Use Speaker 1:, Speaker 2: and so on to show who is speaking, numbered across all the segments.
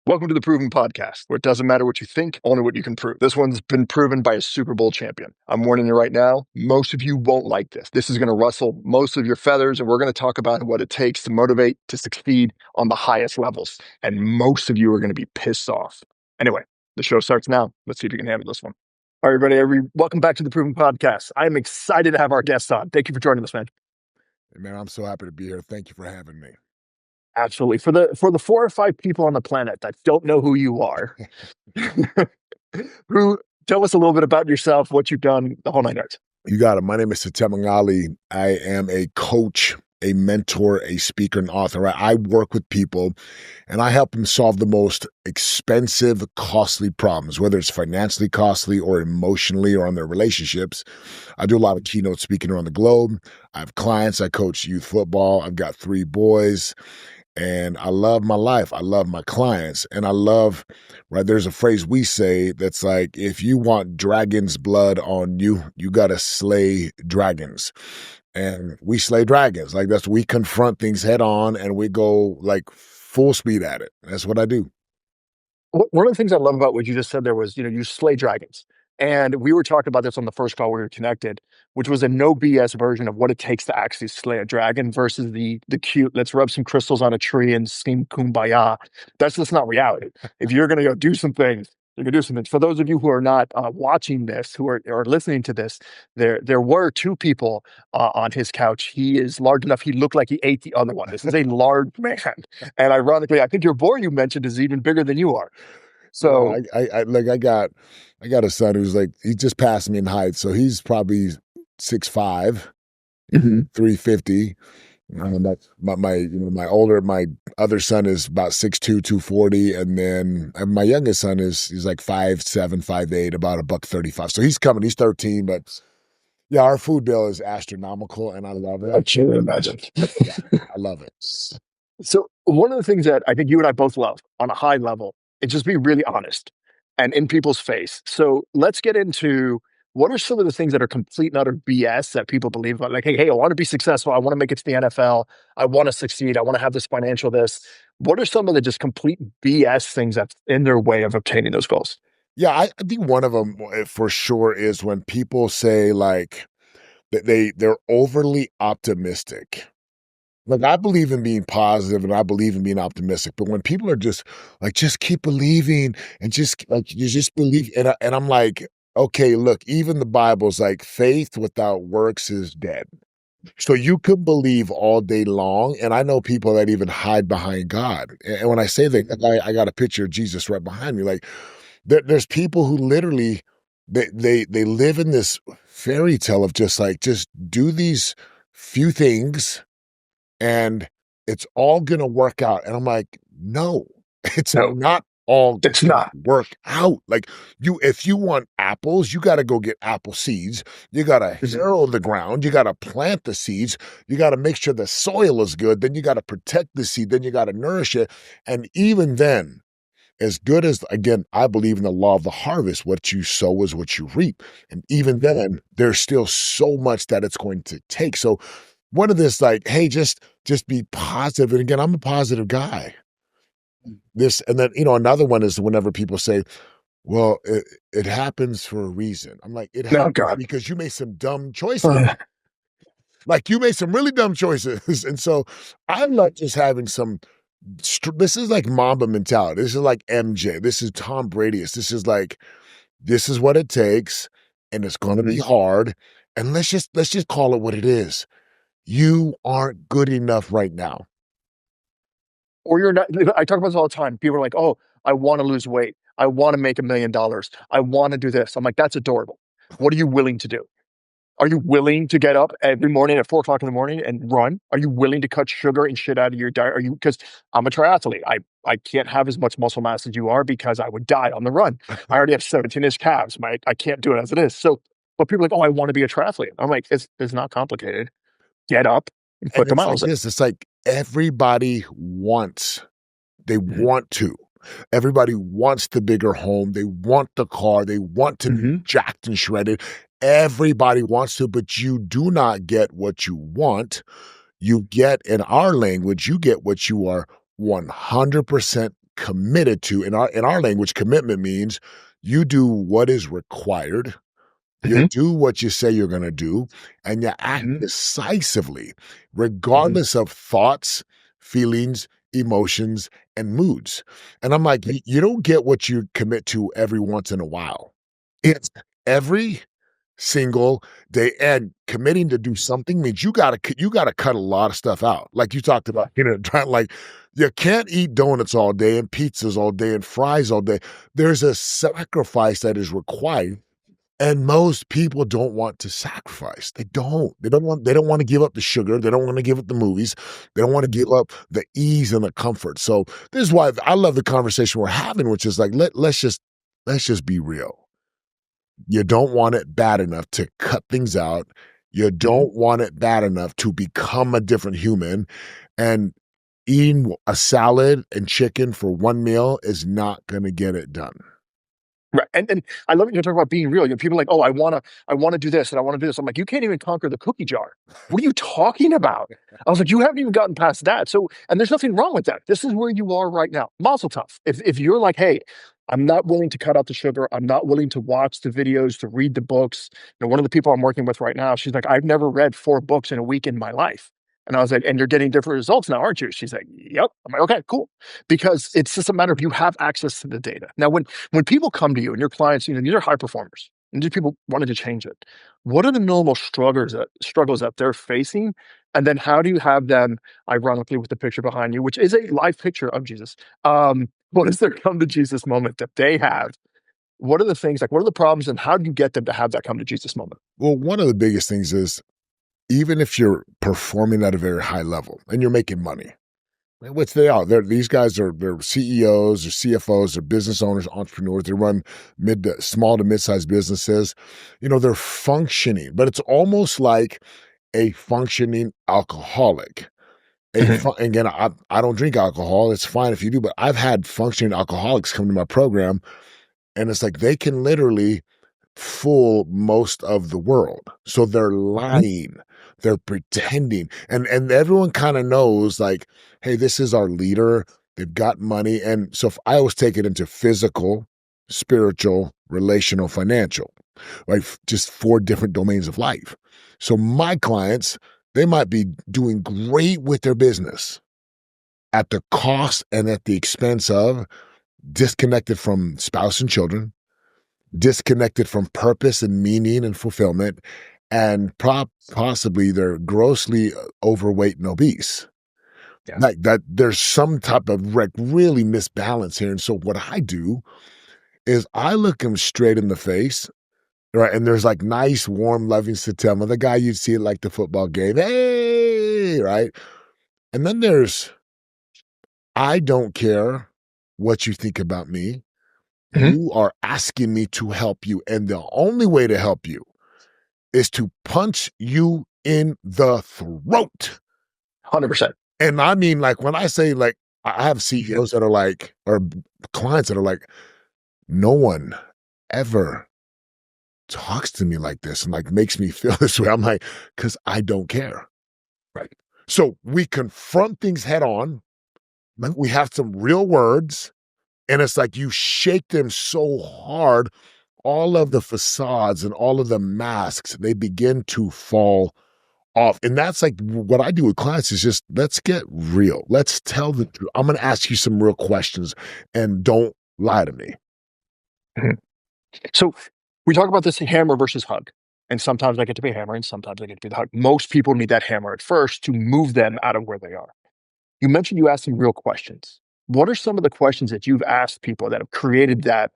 Speaker 1: Welcome to the Proven Podcast, where it doesn't matter what you think, only what you can prove. This one's been proven by a Super Bowl champion. I'm warning you right now, most of you won't like this. This is going to rustle most of your feathers, and we're going to talk about what it takes to motivate, to succeed on the highest levels. And most of you are going to be pissed off. Anyway, the show starts now. Let's see if you can handle this one. All right, everybody, welcome back to the Proven Podcast. I'm excited to have our guests on. Thank you for joining us, man.
Speaker 2: Man, I'm so happy to be here. Thank you for having me.
Speaker 1: Absolutely. For the 4 or 5 people on the planet that don't know who you are, tell us a little bit about yourself, what you've done, the whole nine yards.
Speaker 2: You got it. My name is Setema Gali. I am a coach, a mentor, a speaker, and author. I work with people and I help them solve the most expensive, costly problems, whether it's financially costly or emotionally or on their relationships. I do a lot of keynote speaking around the globe. I have clients. I coach youth football. I've got 3 boys. And I love my life. I love my clients. And I love, right, there's a phrase we say that's like, if you want dragon's blood on you, you got to slay dragons. And we slay dragons. Like we confront things head on and we go like full speed at it. That's what I do.
Speaker 1: One of the things I love about what you just said there was, you slay dragons. And we were talking about this on the first call we were connected, which was a no BS version of what it takes to actually slay a dragon versus the cute, let's rub some crystals on a tree and scream kumbaya. That's just not reality. If you're going to go do some things, you can do some things. For those of you who are not watching this, who are listening to this, there were 2 people on his couch. He is large enough. He looked like he ate the other one. This is a large man. And ironically, I think your boy you mentioned is even bigger than you are. So
Speaker 2: I got a son who's like, he just passed me in height. So he's probably 6'5", 350. That's my other son is about 6'2", 240. And then my youngest son he's like 5'7", 5'8", about $135. So he's coming, he's 13, but yeah, our food bill is astronomical and I love it.
Speaker 1: I can't imagine.
Speaker 2: Yeah, I love it.
Speaker 1: So one of the things that I think you and I both love on a high level is just be really honest and in people's face. So let's get into what are some of the things that are complete and utter BS that people believe about? Like, hey, I want to be successful. I want to make it to the NFL. I want to succeed. I want to have this financial this. What are some of the just complete BS things that's in their way of obtaining those goals?
Speaker 2: Yeah, I think one of them for sure is when people say like they're overly optimistic. Like I believe in being positive and I believe in being optimistic, but when people are just like, just keep believing and just like, you just believe. And I'm like, okay, look, even the Bible's like faith without works is dead. So you could believe all day long. And I know people that even hide behind God. And when I say that, I got a picture of Jesus right behind me. Like there's people who literally, they live in this fairy tale of just do these few things and it's all going to work out. And I'm like, no,
Speaker 1: No,
Speaker 2: not all
Speaker 1: it's
Speaker 2: gonna
Speaker 1: not.
Speaker 2: work out. Like if you want apples, you got to go get apple seeds. You got to harrow the ground. You got to plant the seeds. You got to make sure the soil is good. Then you got to protect the seed. Then you got to nourish it. And even then, as good as, again, I believe in the law of the harvest, what you sow is what you reap. And even then, there's still so much that it's going to take. So one of this, like, hey, just be positive. And again, I'm a positive guy. And then, another one is whenever people say, well, it happens for a reason. I'm like, it happens because you made some dumb choices. Like you made some really dumb choices. And so I'm not just having this is like Mamba mentality. This is like MJ. This is Tom Brady. This is what it takes. And it's going to be hard. And let's just call it what it is. You aren't good enough right now.
Speaker 1: Or you're not. I talk about this all the time. People are like, oh, I want to lose weight. I want to make $1 million. I want to do this. I'm like, that's adorable. What are you willing to do? Are you willing to get up every morning at 4 o'clock in the morning and run? Are you willing to cut sugar and shit out of your diet? Because I'm a triathlete. I can't have as much muscle mass as you are because I would die on the run. I already have 17-inch calves. I can't do it as it is. So, but people are like, oh, I want to be a triathlete. I'm like, it's not complicated. Get up and put the miles in.
Speaker 2: It's like everybody wants, they want to. Everybody wants the bigger home. They want the car. They want to be jacked and shredded. Everybody wants to, but you do not get what you want. You get, in our language, you get what you are 100% committed to. In our language, commitment means you do what is required, you
Speaker 1: Hmm.
Speaker 2: do what you say you're gonna do, and you act
Speaker 1: Hmm.
Speaker 2: decisively,
Speaker 1: Hmm.
Speaker 2: regardless of thoughts, feelings, emotions, and moods. And I'm like, you don't get what you commit to every once in a while. It's every single day. And committing to do something means you gotta cut a lot of stuff out. Like you talked about, trying like you can't eat donuts all day and pizzas all day and fries all day. There's a sacrifice that is required, and most people don't want to sacrifice. They don't. They don't want to give up the sugar. They don't want to give up the movies. They don't want to give up the ease and the comfort. So this is why I love the conversation we're having, which is like let's just be real. You don't want it bad enough to cut things out. You
Speaker 1: Hmm.
Speaker 2: don't want it bad enough to become a different human. And eating a salad and chicken for one meal is not going to get it done.
Speaker 1: Right. And I love it. You're talking about being real. People are like, oh, I wanna do this and I want to do this. I'm like, you can't even conquer the cookie jar. What are you talking about? I was like, you haven't even gotten past that. So, and there's nothing wrong with that. This is where you are right now. Mazel tov. If you're like, hey, I'm not willing to cut out the sugar, I'm not willing to watch the videos, to read the books. One of the people I'm working with right now, she's like, I've never read 4 books in a week in my life. And I was like, and you're getting different results now, aren't you? She's like, yep. I'm like, okay, cool. Because it's just a matter of you have access to the data. Now, when people come to you and your clients, these are high performers, and these people wanted to change it. What are the normal struggles that they're facing? And then how do you have them, ironically, with the picture behind you, which is a live picture of Jesus? What is their come to Jesus moment that they have? What are the things like? What are the problems, and how do you get them to have that come to Jesus moment?
Speaker 2: Well, one of the biggest things is even if you're performing at a very high level and you're making money, which they are. These guys they're CEOs or CFOs, they're business owners, entrepreneurs. They run small to mid-sized businesses. They're functioning, but it's almost like a functioning alcoholic.
Speaker 1: Mhm.
Speaker 2: Again, I don't drink alcohol. It's fine if you do, but I've had functioning alcoholics come to my program, and it's like they can literally fool most of the world. So they're
Speaker 1: Mhm.
Speaker 2: lying, they're
Speaker 1: Yeah.
Speaker 2: pretending, and everyone kind of knows like, hey, this is our leader. They've got money, and so if I always take it into physical, spiritual, relational, financial, like just 4 different domains of life. So my clients, they might be doing great with their business at the cost and at the expense of disconnected from spouse and children, disconnected from purpose and meaning and fulfillment, and possibly they're grossly overweight and obese.
Speaker 1: Yeah.
Speaker 2: Like that, there's some type of really misbalance here. And so, what I do is I look them straight in the face, right? And there's like nice, warm, loving Setema, the guy you'd see at like the football game, hey, right? And then there's, I don't care what you think about me.
Speaker 1: Mhm.
Speaker 2: You are asking me to help you. And the only way to help you is to punch you in the throat.
Speaker 1: 100%.
Speaker 2: And I mean, like, when I say, like, I have CEOs that are like, or clients that are like, no one ever talks to me like this and like makes me feel this way. I'm like, because I don't care.
Speaker 1: Right.
Speaker 2: So we confront things head on. Like
Speaker 1: Mhm.
Speaker 2: we have some real words, and it's like you shake them so hard, all of the facades and all of the masks, they begin to fall off. And that's like what I do with clients is just let's get real. Let's tell the truth. I'm going to ask you some real questions and don't lie to me.
Speaker 1: Mhm. So we talk about this hammer versus hug. And sometimes I get to be a hammer and sometimes I get to be the hug. Most people need that hammer at first to move them out of where they are. You mentioned you asked some real questions. What are some of the questions that you've asked people that have created that,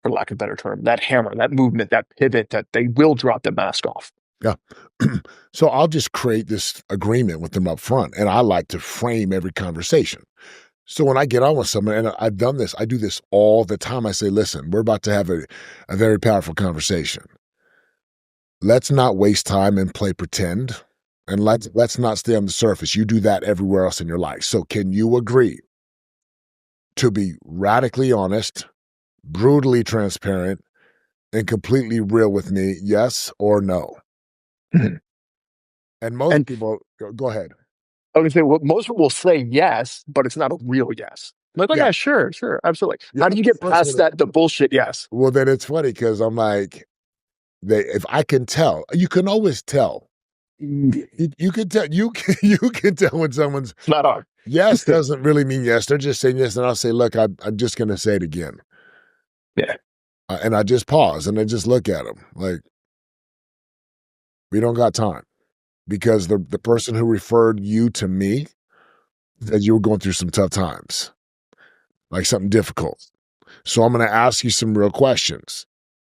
Speaker 1: for lack of a better term, that hammer, that movement, that pivot that they will drop the mask off?
Speaker 2: Yeah. So I'll just create this agreement with them up front. And I like to frame every conversation. So when I get on with someone, and I've done this, I do this all the time. I say, listen, we're about to have a very powerful conversation. Let's not waste time and play pretend. And let's not stay on the surface. You do that everywhere else in your life. So can you agree to be radically honest, brutally transparent, and completely real with me, yes or no?
Speaker 1: Mhm.
Speaker 2: And most
Speaker 1: And
Speaker 2: people go ahead.
Speaker 1: I would say, well, most people will say yes, but it's not a real yes. Like,
Speaker 2: Yeah.
Speaker 1: yeah, sure, sure, absolutely.
Speaker 2: Yeah,
Speaker 1: How
Speaker 2: I'm
Speaker 1: do you
Speaker 2: the
Speaker 1: get
Speaker 2: first
Speaker 1: past
Speaker 2: one.
Speaker 1: that, the bullshit yes?
Speaker 2: Well, then it's funny because I'm like, if I can tell, you can always tell. You can tell you can tell when someone's
Speaker 1: It's not hard.
Speaker 2: yes doesn't really mean yes. They're just saying yes, and I'll say, look, I'm just gonna say it again,
Speaker 1: Yeah.
Speaker 2: and I just pause and I just look at them like we don't got time because the person who referred you to me said you were going through some tough times, like something difficult. So I'm gonna ask you some real questions.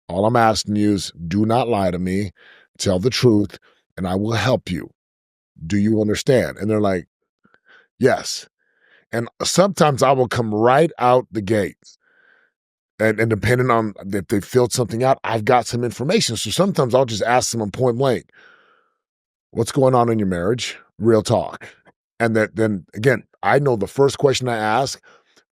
Speaker 2: All I'm asking you is do not lie to me, tell the truth, and I will help you. Do you understand? And they're like, yes. And sometimes I will come right out the gate. And depending on if they filled something out, I've got some information. So sometimes I'll just ask them on point blank, what's going on in your marriage? Real talk. And that then again, I know the first question I ask,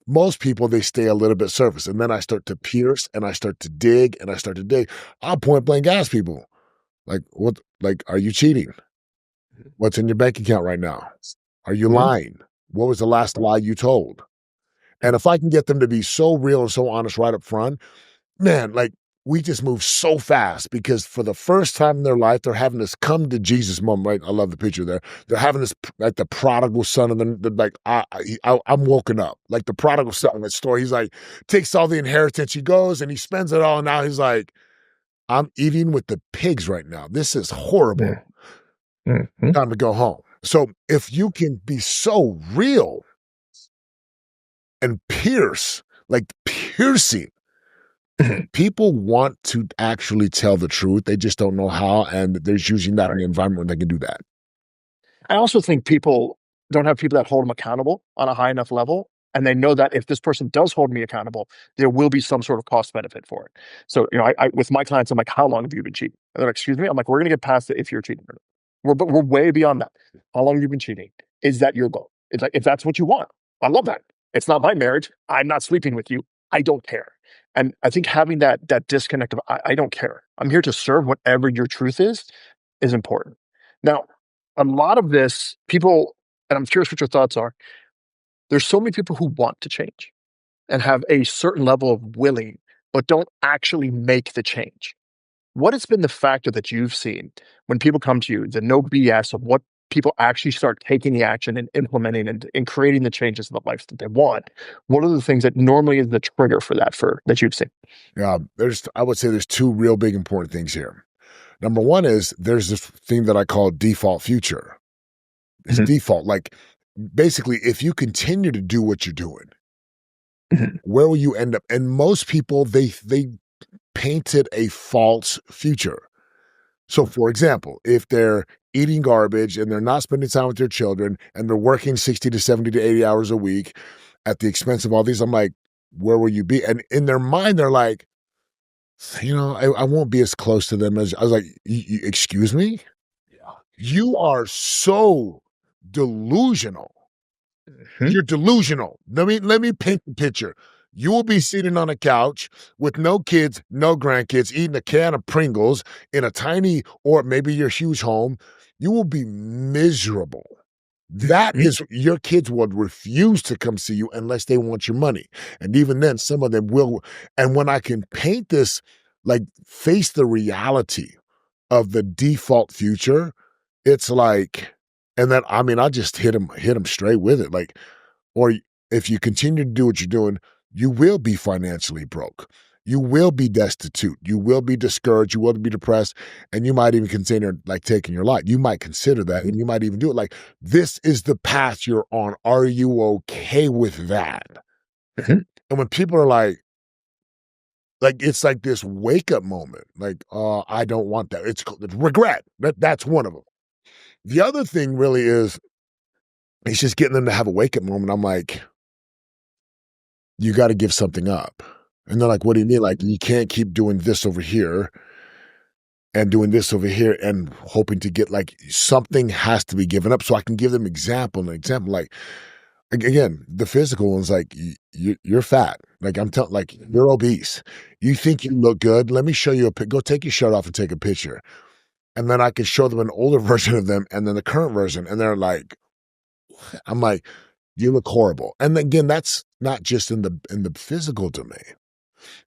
Speaker 2: most people they stay a little bit surface. And then I start to pierce and I start to dig and I start to dig. I'll point blank ask people, like, what like are you cheating? What's in your bank account right now? Are you
Speaker 1: Mhm.
Speaker 2: lying? What was the last lie you told? And if I can get them to be so real and so honest right up front, man, like we just move so fast because for the first time in their life, they're having this come to Jesus moment, right? I love the picture there. They're having this like the prodigal son, and then they're like, I'm woken up. Like the prodigal son in that story. He's like, takes all the inheritance, he goes and he spends it all. And now he's like, I'm eating with the pigs right now. This is horrible.
Speaker 1: Yeah. Mhm.
Speaker 2: Time to go home. So if you can be so real and pierce, like piercing,
Speaker 1: Mhm.
Speaker 2: people want to actually tell the truth. They just don't know how. And there's usually not an
Speaker 1: Right.
Speaker 2: environment where they can do that.
Speaker 1: I also think people don't have people that hold them accountable on a high enough level, and they know that if this person does hold me accountable, there will be some sort of cost benefit for it. So, I with my clients, I'm like, "How long have you been cheating?" And they're like, "Excuse me?" I'm like, "We're gonna get past it if you're cheating or not. We're way beyond that. How long have you been cheating? Is that your goal? It's like, if that's what you want, I love that. It's not my marriage. I'm not sleeping with you. I don't care." And I think having that disconnect of I don't care. I'm here to serve whatever your truth is important. Now, a lot of this people, and I'm curious what your thoughts are. There's so many people who want to change and have a certain level of willing, but don't actually make the change. What has been the factor that you've seen when people come to you, the no BS of what people actually start taking the action and implementing and creating the changes in the life that they want? What are the things that normally is the trigger for that you've seen?
Speaker 2: Yeah. I would say there's two real big important things here. Number one is there's this thing that I call default future. It's
Speaker 1: Mhm,
Speaker 2: default. Like basically, if you continue to do what you're doing,
Speaker 1: mhm,
Speaker 2: where will you end up? And most people, they painted a false future. So, for example, if they're eating garbage and they're not spending time with their children and they're working 60 to 70 to 80 hours a week at the expense of all these, I'm like, where will you be? And in their mind, they're like, I won't be as close to them as I was like, excuse me? You are so delusional.
Speaker 1: mhm,
Speaker 2: You're delusional. Let me paint the picture. You will be sitting on a couch with no kids, no grandkids, eating a can of Pringles in a tiny or maybe your huge home. You will be miserable. That
Speaker 1: mhm,
Speaker 2: is your kids would refuse to come see you unless they want your money. And even then, some of them will. And when I can paint this, like face the reality of the default future, it's like, and then I mean, I just hit him straight with it. Like, or if you continue to do what you're doing, you will be financially broke. You will be destitute. You will be discouraged. You will be depressed. And you might even consider like taking your life. You might consider that and you might even do it. Like, this is the path you're on. Are you okay with that?
Speaker 1: mhm.
Speaker 2: And when people are like it's like this wake up moment. Like, I don't want that. It's regret. That's one of them. The other thing really is it's just getting them to have a wake up moment. I'm like, you got to give something up. And they're like, what do you mean? Like, you can't keep doing this over here and doing this over here and hoping to get like something has to be given up. So I can give them an example. Like, again, the physical one's like, you're fat. Like, I'm telling, like, you're obese. You think you look good. Let me show you go take your shirt off and take a picture. And then I can show them an older version of them and then the current version. And they're like, I'm like, you look horrible. And again, that's not just in the physical domain.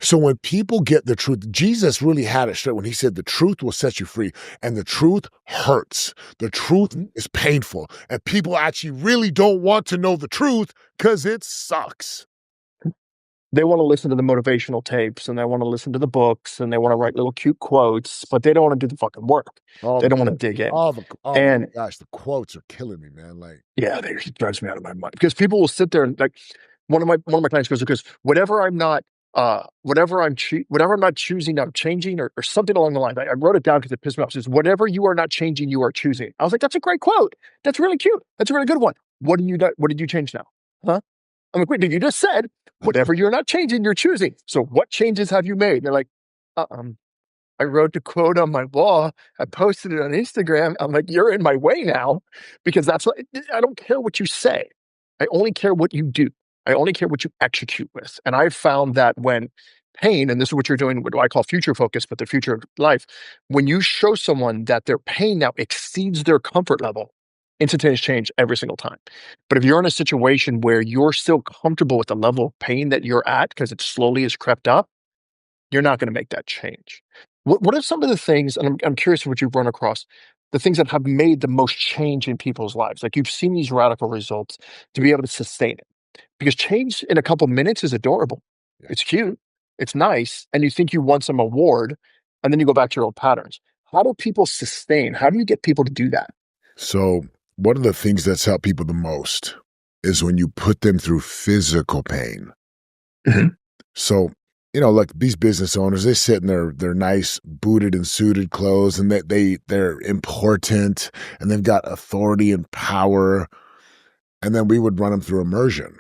Speaker 2: So when people get the truth, Jesus really had it straight when he said the truth will set you free, and the truth hurts. The truth
Speaker 1: Mhm.
Speaker 2: is painful, and people actually really don't want to know the truth because it sucks.
Speaker 1: They want to listen to the motivational tapes and they want to listen to the books and they want to write little cute quotes, but they don't want to do the fucking work.
Speaker 2: All
Speaker 1: They
Speaker 2: the
Speaker 1: don't want to
Speaker 2: quotes,
Speaker 1: dig in.
Speaker 2: oh my
Speaker 1: And
Speaker 2: gosh, the quotes are killing me, man. Like,
Speaker 1: yeah, they it drives me out of my mind because people will sit there and like one of my clients goes because whatever I'm not choosing, I'm changing or something along the line. I wrote it down because it pissed me off. It says whatever you are not changing, you are choosing. I was like, that's a great quote. That's really cute. That's a really good one. What did you change now? Huh? I'm like, wait, you just said whatever you're not changing, you're choosing. So what changes have you made? They're like, uh-uh. I wrote the quote on my wall. I posted it on Instagram. I'm like, you're in my way now because that's what I don't care what you say. I only care what you do. I only care what you execute with. And I've found that when pain, and this is what you're doing, what do I call future focus, but the future of life, when you show someone that their pain now exceeds their comfort level, instantaneous change every single time. But if you're in a situation where you're still comfortable with the level of pain that you're at because it slowly has crept up, you're not going to make that change. What are some of the things, and I'm curious what you've run across, the things that have made the most change in people's lives? Like you've seen these radical results to be able to sustain it. Because change in a couple minutes is adorable.
Speaker 2: yeah.
Speaker 1: It's cute. It's nice. And you think you won some award, and then you go back to your old patterns. How do people sustain? How do you get people to do that?
Speaker 2: So one of the things that's helped people the most is when you put them through physical pain.
Speaker 1: Mhm.
Speaker 2: So, like these business owners, they sit in their nice booted and suited clothes and they're important and they've got authority and power. And then we would run them through immersion.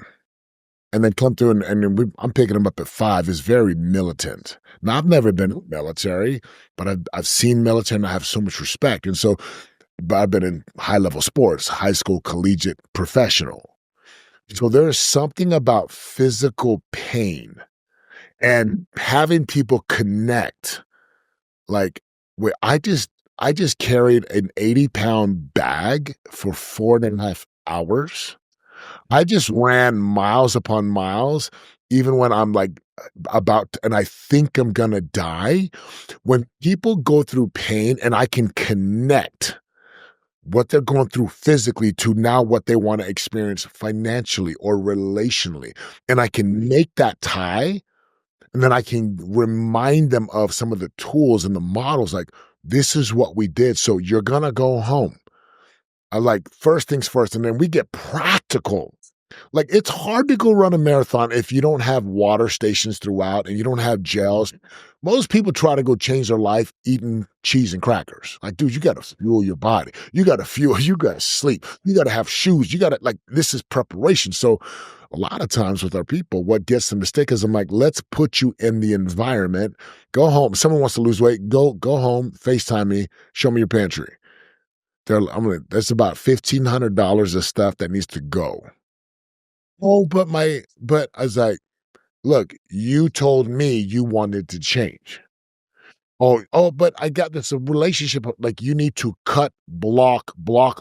Speaker 2: And then come through and then I'm picking them up at 5 is very militant. Now I've never been in the military, but I've seen military and I have so much respect. And so but I've been in high level sports, high school, collegiate, professional. So there's something about physical pain and having people connect. Like where I just carried an 80-pound bag for 4.5 hours. I just ran miles upon miles, even when I'm like and I think I'm gonna die. When people go through pain and I can connect what they're going through physically to now what they want to experience financially or relationally. And I can make that tie and then I can remind them of some of the tools and the models like, this is what we did. So you're going to go home. I like first things first. And then we get practical. Like it's hard to go run a marathon if you don't have water stations throughout and you don't have gels. Most people try to go change their life eating cheese and crackers. Like, dude, you got to fuel your body. You got to fuel, you got to sleep. You got to have shoes. You got to like, this is preparation. So a lot of times with our people, what gets them to stick is I'm like, let's put you in the environment. Go home. Someone wants to lose weight. Go home, FaceTime me, show me your pantry. There's about $1,500 of stuff that needs to go. Oh, but I was like, "Look, you told me you wanted to change." Oh, but I got this relationship, like, you need to cut, block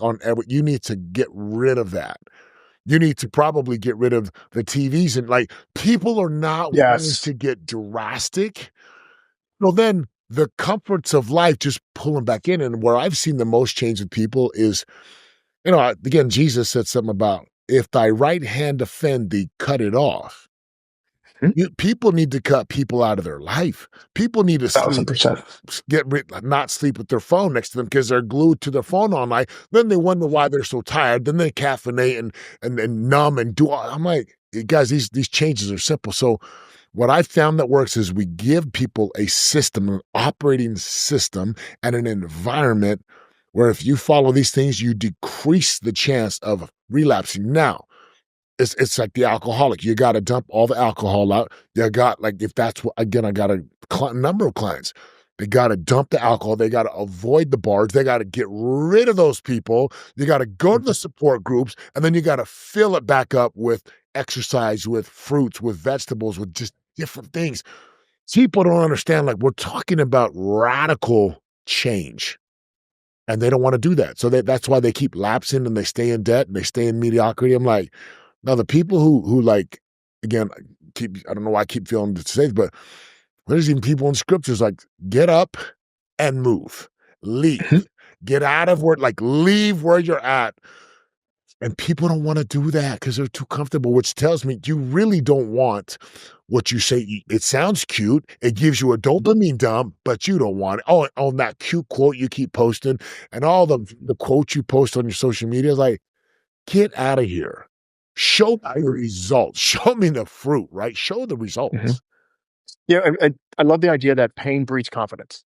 Speaker 2: on every you need to get rid of that. You need to probably get rid of the TVs and, like, people are not willing
Speaker 1: Yes.
Speaker 2: to get drastic. Well, then the comforts of life just pull them back in, and where I've seen the most change with people is, again, Jesus said something about, "If thy right hand offend thee, cut it off."
Speaker 1: Mhm.
Speaker 2: People need to cut people out of their life. People need to sleep
Speaker 1: 1,000%.
Speaker 2: not sleep with their phone next to them because they're glued to their phone all night. Then they wonder why they're so tired. Then they caffeinate and numb and do all I'm like, guys, these changes are simple. So what I found that works is we give people a system, an operating system, and an environment where if you follow these things, you decrease the chance of relapsing. Now, it's like the alcoholic. You gotta dump all the alcohol out. You got like, if that's what again, I got a number of clients. They gotta dump the alcohol. They gotta avoid the bars. They gotta get rid of those people. You gotta go to the support groups, and then you gotta fill it back up with exercise, with fruits, with vegetables, with just different things. People don't understand, like, we're talking about radical change, and they don't wanna do that. So that's why they keep lapsing and they stay in debt and they stay in mediocrity. I'm like, now the people who like again, I don't know why I keep feeling safe, but there's even people in scriptures like, get up and move,
Speaker 1: Mhm.
Speaker 2: leave, get out of where, like, leave where you're at. And people don't want to do that because they're too comfortable, which tells me you really don't want what you say. It sounds cute. It gives you a dopamine dump, but you don't want it. Oh, on that cute quote you keep posting and all the quotes you post on your social media, like, get out of here. Show me the results. Show me the fruit, right? Show the
Speaker 1: Mhm.
Speaker 2: results.
Speaker 1: Yeah, I love the idea that pain breeds confidence.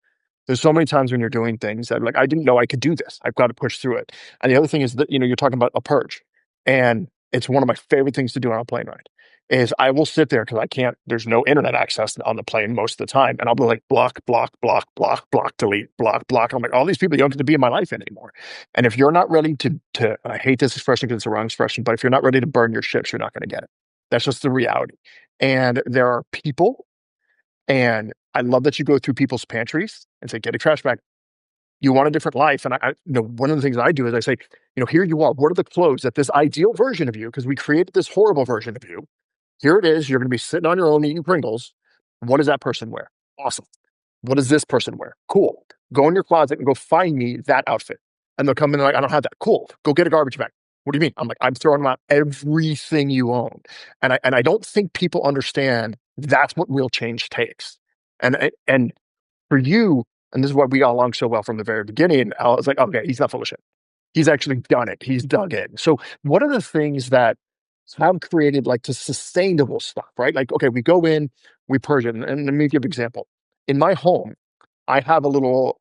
Speaker 1: There's so many times when you're doing things that like, I didn't know I could do this. I've got to push through it. And the other thing is that, you're talking about a purge. And it's one of my favorite things to do on a plane ride is I will sit there because I can't, there's no internet access on the plane most of the time. And I'll be like, block, block, block, block, block, delete, block, block. I'm like, all these people you don't get to be in my life anymore. And if you're not ready to, I hate this expression because it's the wrong expression, but if you're not ready to burn your ships, you're not going to get it. That's just the reality. And there are people, and I love that you go through people's pantries and say, get a trash bag. You want a different life. And one of the things I do is I say, here you are. What are the clothes that this ideal version of you, because we created this horrible version of you. Here it is. You're going to be sitting on your own eating Pringles. What does that person wear? Awesome. What does this person wear? Cool. Go in your closet and go find me that outfit. And they'll come in and like, I don't have that. Cool. Go get a garbage bag. What do you mean? I'm like, I'm throwing out everything you own. And I don't think people understand that's what real change takes. And for you, and this is why we got along so well from the very beginning, I was like, okay, he's not full of shit. He's actually done it. He's dug in. So what are the things that have created like the sustainable stuff, right? Like, okay, we go in, we purge it. And let me give an example. In my home, I have a little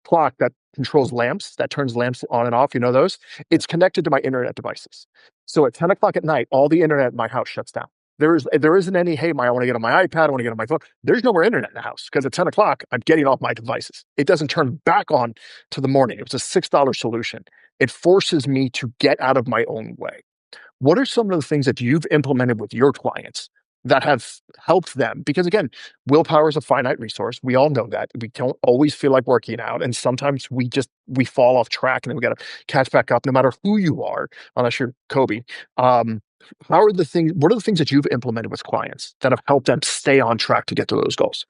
Speaker 1: clock that controls lamps, that turns lamps on and off. You know those? It's connected to my internet devices. So at 10 o'clock at night, all the internet in my house shuts down. There isn't any, hey, I want to get on my iPad, I want to get on my phone. There's no more internet in the house because at 10 o'clock, I'm getting off my devices. It doesn't turn back on to the morning. It was a $6 solution. It forces me to get out of my own way. What are some of the things that you've implemented with your clients that have helped them? Because again, willpower is a finite resource. We all know that. We don't always feel like working out. And sometimes we fall off track and then we got to catch back up no matter who you are, unless you're Kobe. What are the things that you've implemented with clients that have helped them stay on track to get to those goals?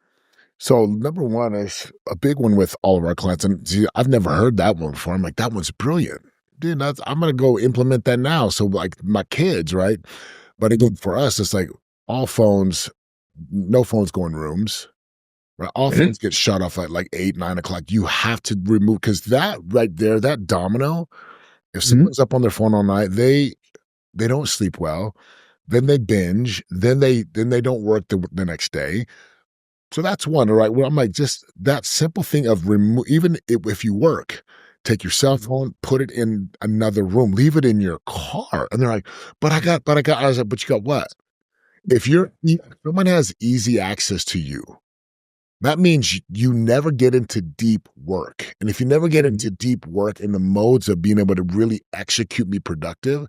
Speaker 2: So number one is a big one with all of our clients. And see, I've never heard that one before. I'm like, that one's brilliant. Dude, I'm gonna go implement that now. So like my kids, right? But again, for us, it's like all phones, no phones go in rooms, right? All
Speaker 1: Mhm.
Speaker 2: phones get shut off at like 8, 9 o'clock. You have to remove because that right there, that domino, if
Speaker 1: Mhm.
Speaker 2: someone's up on their phone all night, they don't sleep well, then they binge, then they don't work the next day. So that's one, right? Well, I'm like, just that simple thing of remove, even if you work, take your cell phone, put it in another room, leave it in your car. And they're like, I was like, but you got what? If someone has easy access to you, that means you never get into deep work. And if you never get into deep work in the modes of being able to really execute, be productive,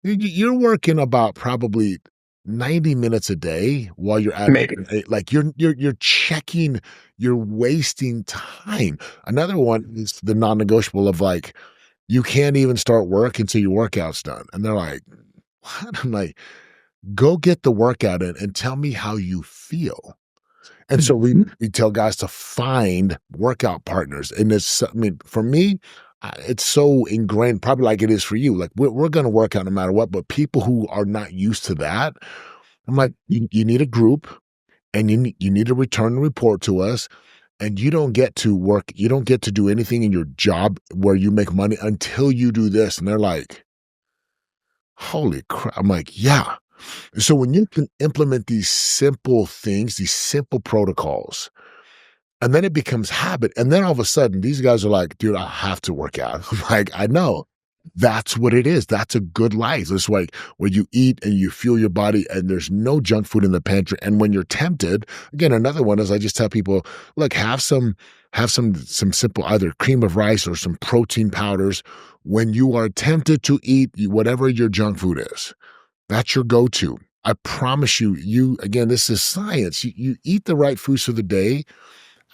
Speaker 2: you're working about probably 90 minutes a day while you're at
Speaker 1: Maybe.
Speaker 2: like you're checking, you're wasting time. Another one is the non-negotiable of like, you can't even start work until your workout's done. And they're like, what? I'm like, go get the workout in and tell me how you feel. And so we
Speaker 1: Mhm.
Speaker 2: we tell guys to find workout partners, and it's I mean, for me, it's so ingrained, probably like it is for you. Like we're gonna work out no matter what, but people who are not used to that, I'm like, you need a group, and you need to return the report to us, and you don't get to work, you don't get to do anything in your job where you make money until you do this. And they're like, holy crap! I'm like, yeah. So when you can implement these simple things, these simple protocols, and then it becomes habit. And then all of a sudden, these guys are like, dude, I have to work out. I'm like, I know. That's what it is. That's a good life. It's like where you eat and you fuel your body and there's no junk food in the pantry. And when you're tempted, again, another one is I just tell people, look, have some simple either cream of rice or some protein powders. When you are tempted to eat whatever your junk food is, that's your go-to. I promise you, again, this is science. You eat the right foods for the day,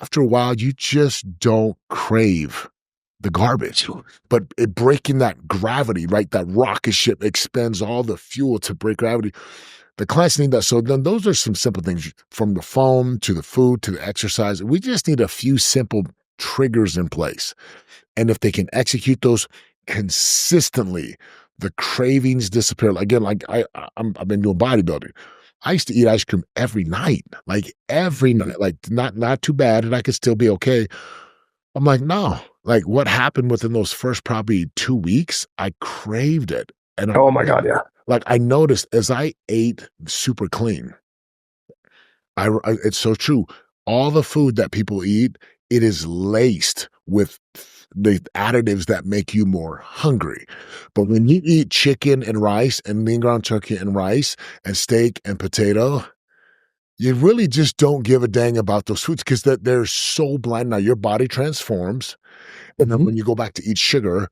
Speaker 2: after a while, you just don't crave the garbage. But it breaking that gravity, right? That rocket ship expends all the fuel to break gravity. The clients need that. So then those are some simple things from the phone to the food to the exercise. We just need a few simple triggers in place. And if they can execute those consistently, the cravings disappear. Again, like I've been doing bodybuilding. I used to eat ice cream every night, like every night, like not too bad, and I could still be okay. I'm like, no, like what happened within those first probably 2 weeks? I craved it, and
Speaker 1: Oh my God, yeah.
Speaker 2: I noticed as I ate super clean, it's so true. All the food that people eat, it is laced with the additives that make you more hungry. But when you eat chicken and rice and lean ground turkey and rice and steak and potato, you really just don't give a dang about those foods because they're so bland. Now your body transforms, and then
Speaker 1: Mhm.
Speaker 2: when you go back to eat sugar,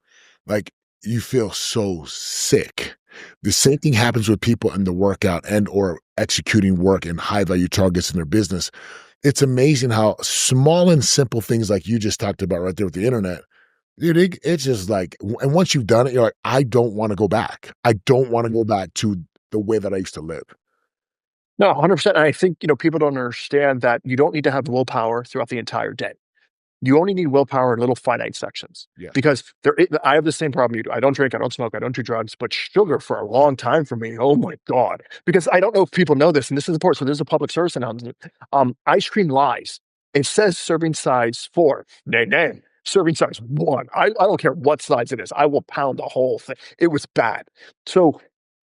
Speaker 2: like you feel so sick. The same thing happens with people in the workout and or executing work and high value targets in their business. It's amazing how small and simple things like you just talked about right there with the internet, dude, it's just like, and once you've done it, you're like, I don't want to go back. I don't want to go back to the way that I used to live.
Speaker 1: No, 100%. And I think, people don't understand that you don't need to have willpower throughout the entire day. You only need willpower in little finite sections
Speaker 2: Yes.
Speaker 1: because I have the same problem you do. I don't drink, I don't smoke, I don't do drugs, but sugar for a long time for me, oh my God. Because I don't know if people know this, and this is important. So this is a public service announcement. Ice cream lies. It says serving size 4. Nay, nay. Serving size 1. I don't care what size it is. I will pound the whole thing. It was bad. So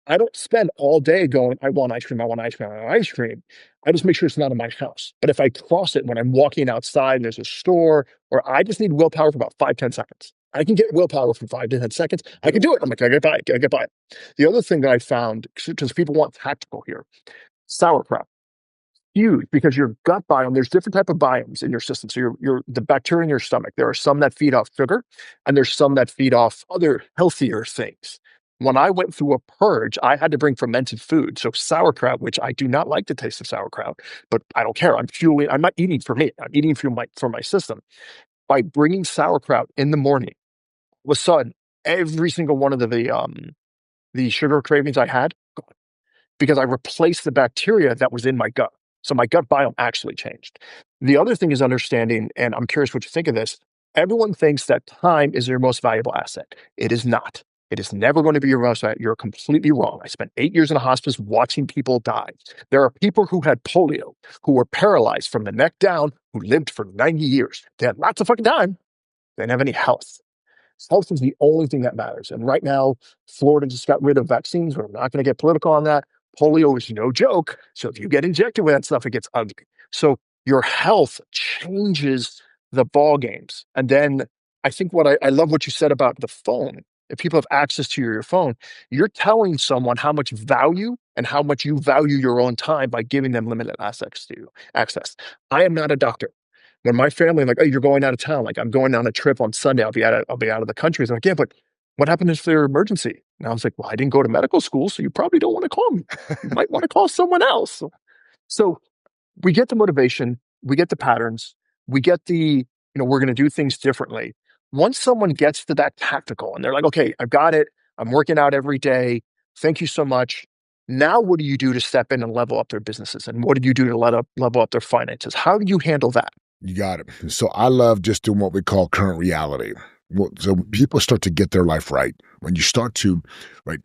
Speaker 1: I don't spend all day going, I want ice cream, I want ice cream, I want ice cream. I just make sure it's not in my house. But if I cross it when I'm walking outside and there's a store, or I just need willpower for about 5, 10 seconds. I can get willpower for 5 to 10 seconds. I can do it. I'm like, I get by it. I get by it. The other thing that I found, because people want tactical here, sauerkraut huge because your gut biome, there's different type of biomes in your system. So your the bacteria in your stomach, there are some that feed off sugar and there's some that feed off other healthier things. When I went through a purge, I had to bring fermented food. So sauerkraut, which I do not like the taste of sauerkraut, but I don't care. I'm not eating for me. I'm eating for my system. By bringing sauerkraut in the morning, all of a sudden, every single one of the sugar cravings I had, because I replaced the bacteria that was in my gut. So my gut biome actually changed. The other thing is understanding, and I'm curious what you think of this. Everyone thinks that time is your most valuable asset. It is not. It is never going to be your most valuable. You're completely wrong. I spent 8 years in a hospice watching people die. There are people who had polio, who were paralyzed from the neck down, who lived for 90 years. They had lots of fucking time. They didn't have any health. Health is the only thing that matters. And right now, Florida just got rid of vaccines. We're not going to get political on that. Polio is no joke. So if you get injected with that stuff, it gets ugly. So your health changes the ball games. And then I think I love what you said about the phone. If people have access to your phone, you're telling someone how much value and how much you value your own time by giving them limited access. I am not a doctor. When my family, like, oh, you're going out of town, like I'm going on a trip on Sunday, I'll be out of the country. It's like, yeah, but what happened if there's an emergency? And I was like, well, I didn't go to medical school, so you probably don't want to call me. You might want to call someone else. So we get the motivation, we get the patterns, we get we're going to do things differently. Once someone gets to that tactical and they're like, okay, I've got it. I'm working out every day. Thank you so much. Now, what do you do to step in and level up their businesses? And what did you do to level up their finances? How do you handle that?
Speaker 2: You got it. So I love just doing what we call current reality. So when people start to get their life right, when you start to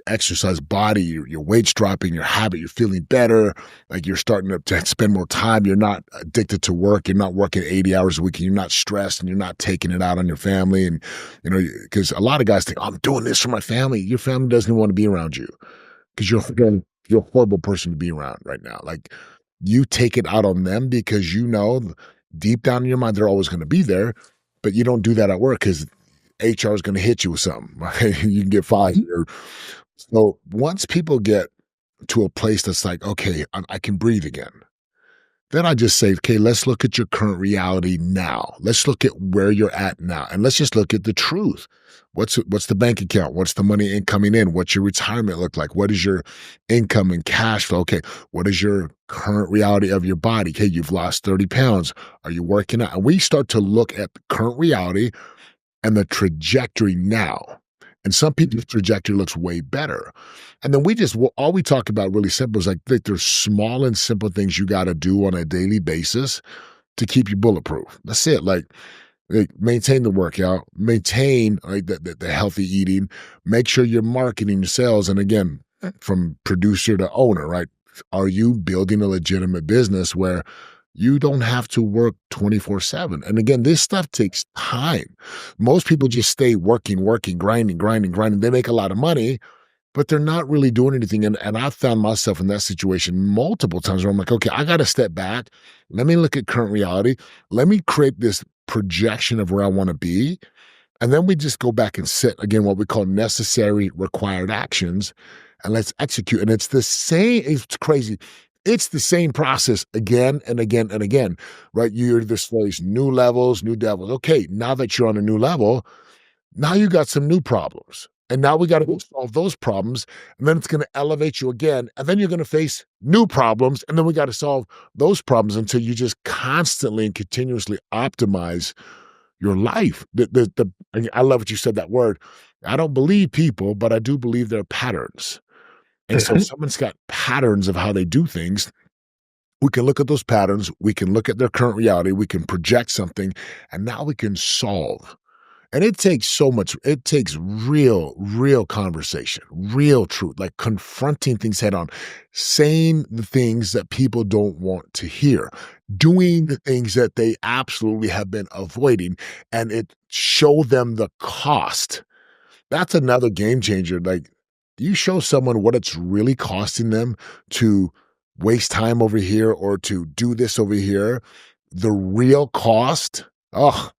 Speaker 2: exercise body, your weight's dropping, your habit, you're feeling better, like you're starting to spend more time, you're not addicted to work, you're not working 80 hours a week, and you're not stressed and you're not taking it out on your family. And, because a lot of guys think, oh, I'm doing this for my family. Your family doesn't even want to be around you because you're a horrible person to be around right now. Like you take it out on them because deep down in your mind, they're always going to be there, but you don't do that at work because HR is going to hit you with something. Right? You can get fired. So once people get to a place that's like, okay, I can breathe again, then I just say, okay, let's look at your current reality now. Let's look at where you're at now. And let's just look at the truth. What's the bank account? What's the money coming in? What's your retirement look like? What is your income and cash flow? Okay, what is your current reality of your body? Okay, you've lost 30 pounds. Are you working out? And we start to look at the current reality and the trajectory now. And some people's trajectory looks way better. And then all we talk about really simple is like there's small and simple things you got to do on a daily basis to keep you bulletproof. That's it. Like maintain the workout, maintain the healthy eating, make sure you're marketing your sales. And again, from producer to owner, right? Are you building a legitimate business where you don't have to work 24/7? And again, this stuff takes time. Most people just stay working, working, grinding, grinding, grinding. They make a lot of money, but they're not really doing anything. And I've found myself in that situation multiple times where I'm like, okay, I got to step back. Let me look at current reality. Let me create this projection of where I want to be. And then we just go back and set again what we call necessary required actions, and let's execute. And it's the same, it's crazy. It's the same process again and again and again, right? You're this new levels, new devils. Okay, now that you're on a new level, now you got some new problems. And now we got to solve those problems. And then it's going to elevate you again. And then you're going to face new problems. And then we got to solve those problems until you just constantly and continuously optimize your life. I love what you said, that word. I don't believe people, but I do believe there are patterns. And so if someone's got patterns of how they do things, we can look at those patterns. We can look at their current reality. We can project something, and now we can solve. And it takes so much, it takes real conversation, real truth, like confronting things head on, saying the things that people don't want to hear, doing the things that they absolutely have been avoiding, and it show them the cost. That's another game changer. Like, you show someone what it's really costing them to waste time over here or to do this over here, the real cost. Oh,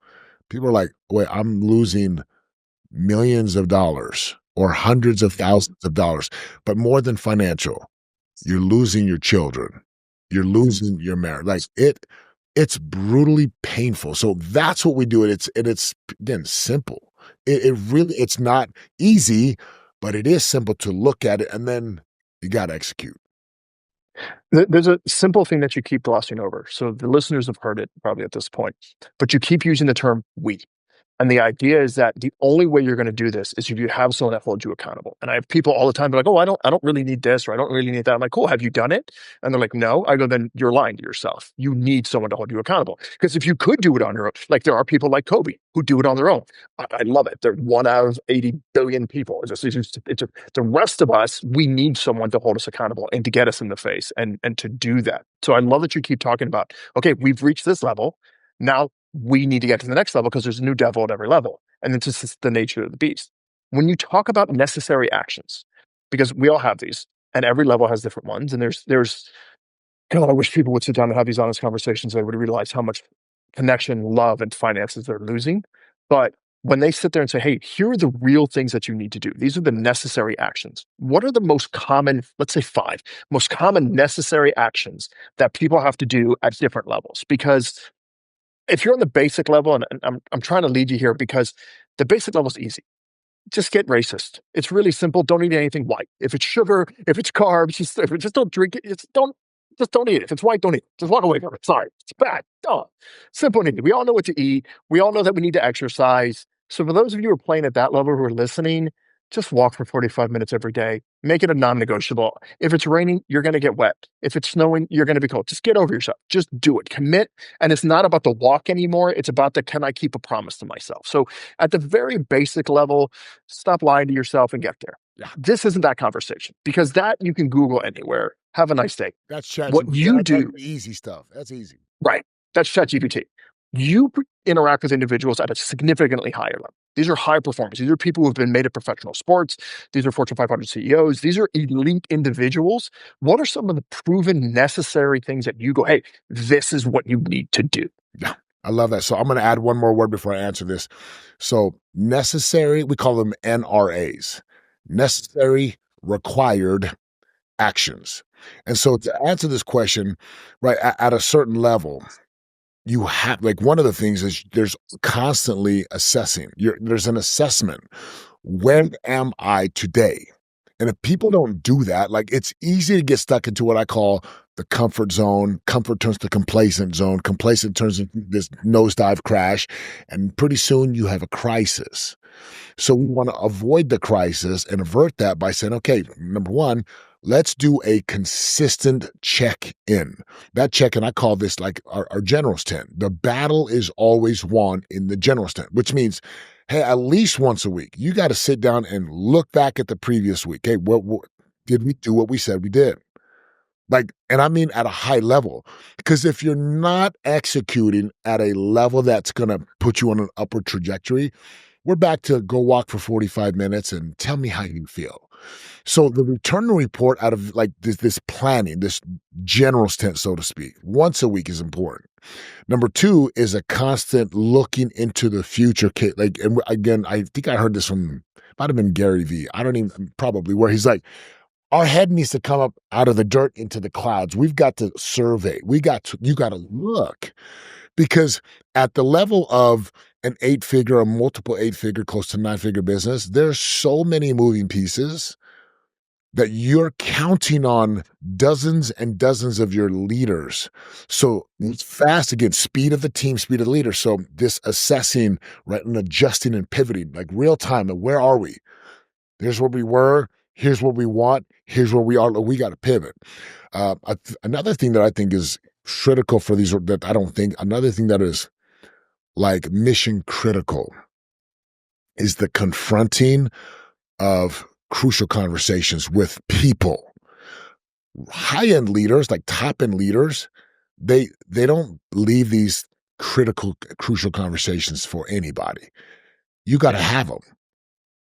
Speaker 2: people are like, wait, I'm losing millions of dollars or hundreds of thousands of dollars, but more than financial, you're losing your children. You're losing your marriage. It's brutally painful. So that's what we do. It's again, simple. It's not easy, but it is simple to look at it, and then you got to execute.
Speaker 1: There's a simple thing that you keep glossing over. So the listeners have heard it probably at this point, but you keep using the term we. And the idea is that the only way you're going to do this is if you have someone that holds you accountable. And I have people all the time be like, "Oh, I don't really need this, or I don't really need that." I'm like, "Cool, have you done it?" And they're like, "No." I go, "Then you're lying to yourself. You need someone to hold you accountable. Because if you could do it on your own, like there are people like Kobe who do it on their own. I love it. They're one out of 80 billion people. The rest of us, we need someone to hold us accountable and to get us in the face and to do that. So I love that you keep talking about, okay, we've reached this level. Now we need to get to the next level because there's a new devil at every level. And it's just the nature of the beast. When you talk about necessary actions, because we all have these, and every level has different ones, and there's God, I wish people would sit down and have these honest conversations. They would realize how much connection, love, and finances they're losing. But when they sit there and say, "Hey, here are the real things that you need to do. These are the necessary actions." What are the most common, let's say 5, most common necessary actions that people have to do at different levels? Because if you're on the basic level, and I'm trying to lead you here because the basic level is easy. Just get racist. It's really simple. Don't eat anything white. If it's sugar, if it's carbs, just don't drink it. Just don't eat it. If it's white, don't eat it. Just walk away from it. Sorry, it's bad. Oh, simple and easy. We all know what to eat. We all know that we need to exercise. So for those of you who are playing at that level who are listening, just walk for 45 minutes every day. Make it a non-negotiable. If it's raining, you're going to get wet. If it's snowing, you're going to be cold. Just get over yourself. Just do it. Commit. And it's not about the walk anymore. It's about the, can I keep a promise to myself? So at the very basic level, stop lying to yourself and get there. This isn't that conversation because that you can Google anywhere. Have a nice day.
Speaker 2: That's chat.
Speaker 1: What you do,
Speaker 2: that's the easy stuff. That's easy.
Speaker 1: right? That's ChatGPT. You interact with individuals at a significantly higher level. These are high performers. These are people who have been made at professional sports. These are Fortune 500 CEOs. These are elite individuals. What are some of the proven necessary things that you go, "Hey, this is what you need to do"?
Speaker 2: Yeah, I love that. So I'm going to add one more word before I answer this. So necessary, we call them NRAs, necessary required actions. And so to answer this question, right, at a certain level, you have, like, one of the things is there's constantly assessing. There's an assessment. Where am I today? And if people don't do that, like, it's easy to get stuck into what I call the comfort zone. Comfort turns to complacent zone. Complacent turns into this nosedive crash. And pretty soon you have a crisis. So we want to avoid the crisis and avert that by saying, okay, number one, let's do a consistent check in. That check in, I call this like our general's tent. The battle is always won in the general's tent, which means, hey, at least once a week, you got to sit down and look back at the previous week. Hey, what did we do what we said we did? Like, and I mean at a high level, because if you're not executing at a level that's going to put you on an upward trajectory, we're back to go walk for 45 minutes and tell me how you feel. So the return report out of like this planning, this general's tent, so to speak, once a week is important. Number two is a constant looking into the future. Like, and again, I think I heard this from, might have been Gary Vee. I don't even, probably, where he's like, our head needs to come up out of the dirt into the clouds. We've got to survey. You got to look. Because at the level of an 8-figure, a multiple 8-figure, close to 9-figure business, there's so many moving pieces that you're counting on dozens and dozens of your leaders. So it's fast, again, speed of the team, speed of the leader. So this assessing, right, and adjusting and pivoting, like real time, and where are we? Here's where we were. Here's what we want. Here's where we are. We got to pivot. Another thing that I think is critical for these, that I don't think, another thing that is like mission critical is the confronting of crucial conversations with people. High-end leaders, like top-end leaders, they don't leave these crucial conversations for anybody. You got to have them.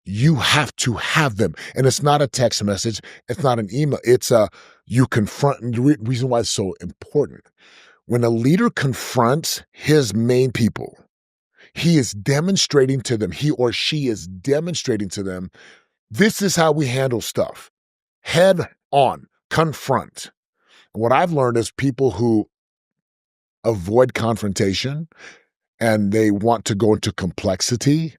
Speaker 2: You have to have them. And it's not a text message. It's not an email. It's you confront. And the reason why it's so important. When a leader confronts his main people, he is demonstrating to them, he or she is demonstrating to them, this is how we handle stuff. Head on, confront. And what I've learned is people who avoid confrontation and they want to go into complexity,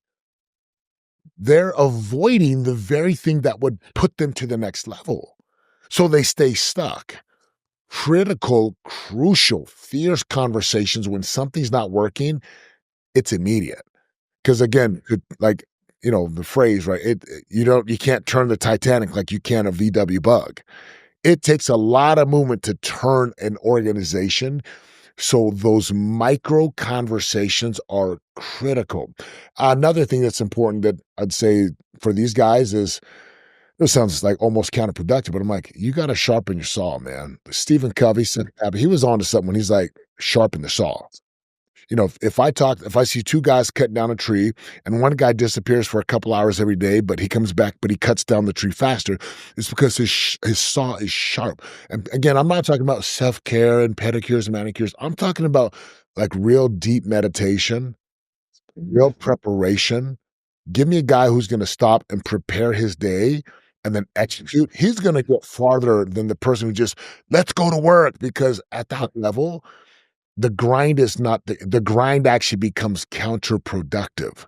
Speaker 2: they're avoiding the very thing that would put them to the next level. So they stay stuck. Critical, crucial, fierce conversations when something's not working, it's immediate. Because again, like, the phrase, right? You can't turn the Titanic like you can a VW bug. It takes a lot of movement to turn an organization. So those micro conversations are critical. Another thing that's important that I'd say for these guys is, it sounds like almost counterproductive, but I'm like, you got to sharpen your saw, man. Stephen Covey said, he was on to something when he's like, sharpen the saw. If I see two guys cutting down a tree and one guy disappears for a couple hours every day, but he comes back, but he cuts down the tree faster, it's because his saw is sharp. And again, I'm not talking about self-care and pedicures and manicures. I'm talking about like real deep meditation, real preparation. Give me a guy who's going to stop and prepare his day and then execute. He's going to get farther than the person who just, let's go to work, because at that level, the grind is not the grind actually becomes counterproductive.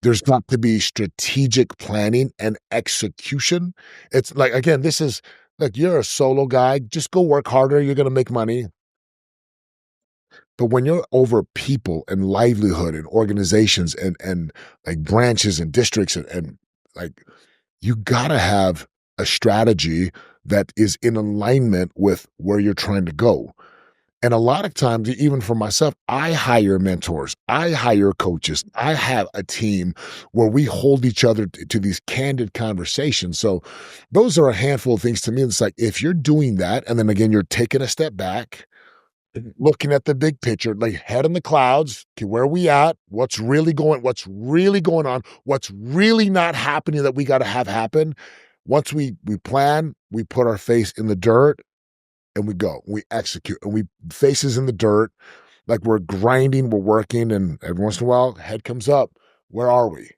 Speaker 2: There's got to be strategic planning and execution. It's like, again, this is like, you're a solo guy, just go work harder, you're going to make money. But when you're over people and livelihood and organizations and like branches and districts and like, you got to have a strategy that is in alignment with where you're trying to go. And a lot of times, even for myself, I hire mentors, I hire coaches, I have a team where we hold each other to these candid conversations. So those are a handful of things to me. It's like, if you're doing that, and then again, you're taking a step back, looking at the big picture, like head in the clouds, okay, where are we at? What's really going on? What's really not happening that we got to have happen? Once we plan, we put our face in the dirt, and we go, we execute, and we faces in the dirt, like we're grinding, we're working, and every once in a while, head comes up. Where are we?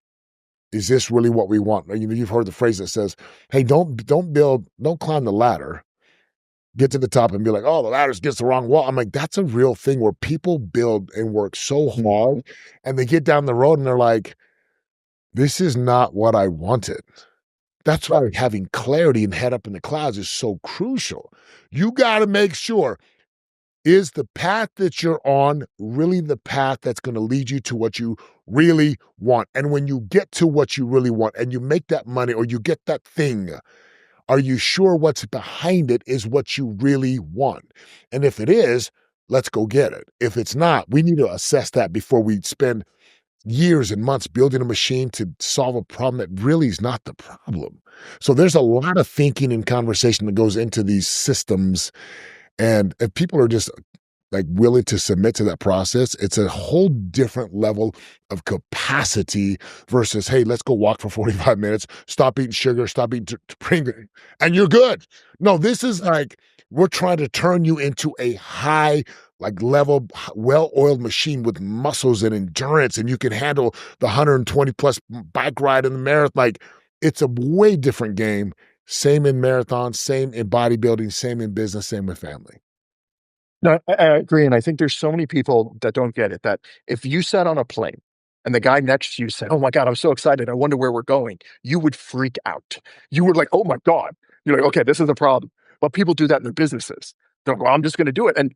Speaker 2: Is this really what we want? You've heard the phrase that says, "Hey, don't climb the ladder. Get to the top and be like, oh, the ladder gets the wrong wall." I'm like, that's a real thing where people build and work so hard, and they get down the road and they're like, this is not what I wanted. That's why having clarity and head up in the clouds is so crucial. You got to make sure, is the path that you're on really the path that's going to lead you to what you really want? And when you get to what you really want and you make that money or you get that thing, are you sure what's behind it is what you really want? And if it is, let's go get it. If it's not, we need to assess that before we spend years and months building a machine to solve a problem that really is not the problem. So there's a lot of thinking and conversation that goes into these systems. And if people are just like willing to submit to that process, it's a whole different level of capacity versus, hey, let's go walk for 45 minutes, stop eating sugar, stop eating Pringles, and you're good. No, this is like, we're trying to turn you into a high, like level, well-oiled machine with muscles and endurance, and you can handle the 120 plus bike ride in the marathon. Like, it's a way different game. Same in marathons, same in bodybuilding, same in business, same with family.
Speaker 1: No, I agree, and I think there's so many people that don't get it, that if you sat on a plane and the guy next to you said, "Oh my god, I'm so excited, I wonder where we're going," you would freak out. You would like, "Oh my god." You're like, "Okay, this is a problem." But people do that in their businesses. They're like, "Well, I'm just gonna do it." And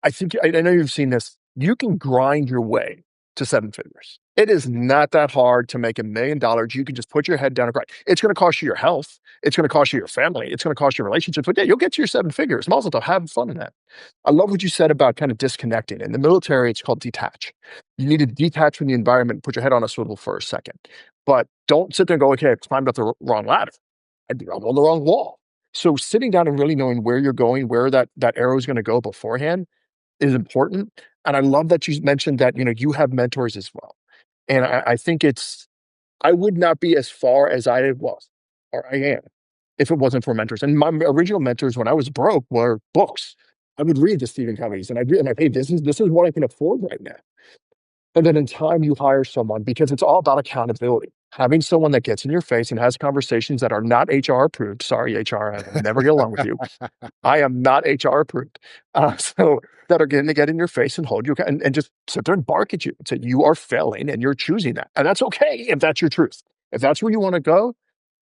Speaker 1: I think I know you've seen this. You can grind your way to 7 figures. It is not that hard to make $1,000,000. You can just put your head down and grind. It's gonna cost you your health, it's gonna cost you your family, it's gonna cost you relationships, but yeah, you'll get to your 7 figures. Mazel tov, have fun in that. I love what you said about kind of disconnecting. In the military, it's called detach. You need to detach from the environment and put your head on a swivel for a second. But don't sit there and go, okay, I climbed up the wrong ladder. I'm on the wrong wall. So sitting down and really knowing where you're going, where that arrow is going to go beforehand is important. And I love that you mentioned that, you have mentors as well. And I think I would not be as far as I was or I am if it wasn't for mentors. And my original mentors when I was broke were books. I would read the Stephen Covey's and I'd read, and I'd, hey, this is what I can afford right now. And then in time you hire someone because it's all about accountability. Having someone that gets in your face and has conversations that are not HR approved. Sorry, HR, I will never get along with you. I am not HR approved. So that are going to get in your face and hold you and just sit there and bark at you and say, you are failing and you're choosing that. And that's okay if that's your truth. If that's where you want to go,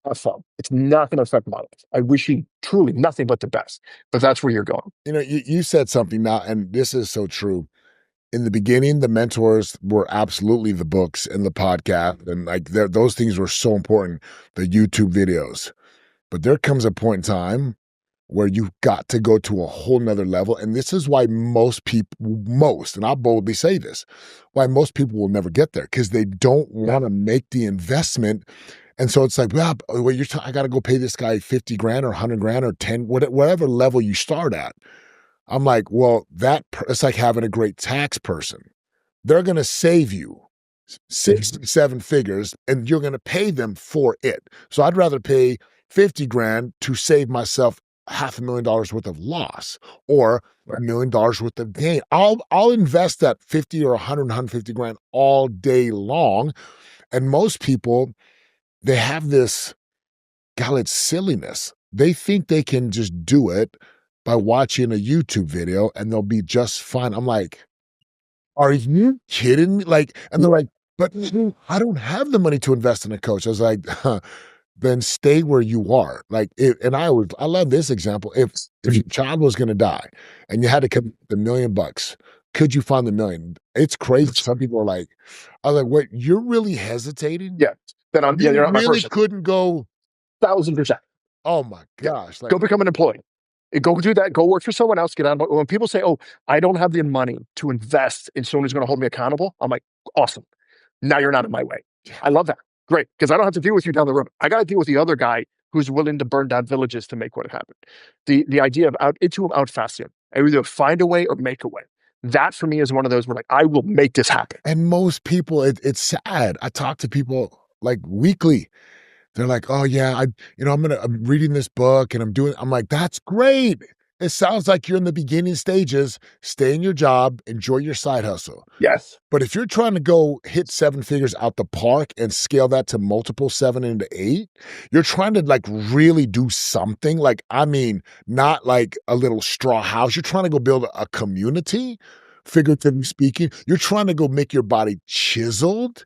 Speaker 1: have fun. It's not going to affect my life. I wish you truly nothing but the best, but that's where you're going.
Speaker 2: You said something now, and this is so true. In the beginning, the mentors were absolutely the books and the podcast, and like those things were so important, the YouTube videos. But there comes a point in time where you've got to go to a whole nother level. And this is why and I'll boldly say this, why most people will never get there, because they don't want to make the investment. And so it's like, well, I got to go pay this guy 50 grand or 100 grand or 10, whatever level you start at. I'm like, well, it's like having a great tax person. They're going to save you 6-7 figures and you're going to pay them for it. So I'd rather pay 50 grand to save myself $500,000 worth of loss or $1,000,000 worth of gain. I'll invest that 50 or 100, 150 grand all day long. And most people, they have this, God, it's silliness. They think they can just do it by watching a YouTube video and they'll be just fine. I'm like, are you kidding me? Like, and they're like, but I don't have the money to invest in a coach. I was like, then stay where you are. Like, I love this example. If your child was going to die and you had to come the $1,000,000, could you find the $1,000,000? It's crazy. Some people are like, I was like, wait, you're really hesitating?
Speaker 1: Yeah. Then you're not my person.
Speaker 2: Couldn't go
Speaker 1: 1,000%.
Speaker 2: Oh my gosh.
Speaker 1: Go become an employee. Go do that. Go work for someone else. Get on. When people say, "Oh, I don't have the money to invest in someone who's going to hold me accountable," I'm like, "Awesome. Now you're not in my way." I love that. Great, because I don't have to deal with you down the road. I got to deal with the other guy who's willing to burn down villages to make what happen. The idea of out into out fasting. I either find a way or make a way. That for me is one of those where like I will make this happen.
Speaker 2: And most people, it's sad. I talk to people like weekly. They're like, oh yeah, I'm reading this book and I'm like, that's great. It sounds like you're in the beginning stages. Stay in your job, enjoy your side hustle.
Speaker 1: Yes.
Speaker 2: But if you're trying to go hit 7 figures out the park and scale that to multiple 7 into 8, you're trying to like really do something. Like, I mean, not like a little straw house. You're trying to go build a community, figuratively speaking. You're trying to go make your body chiseled.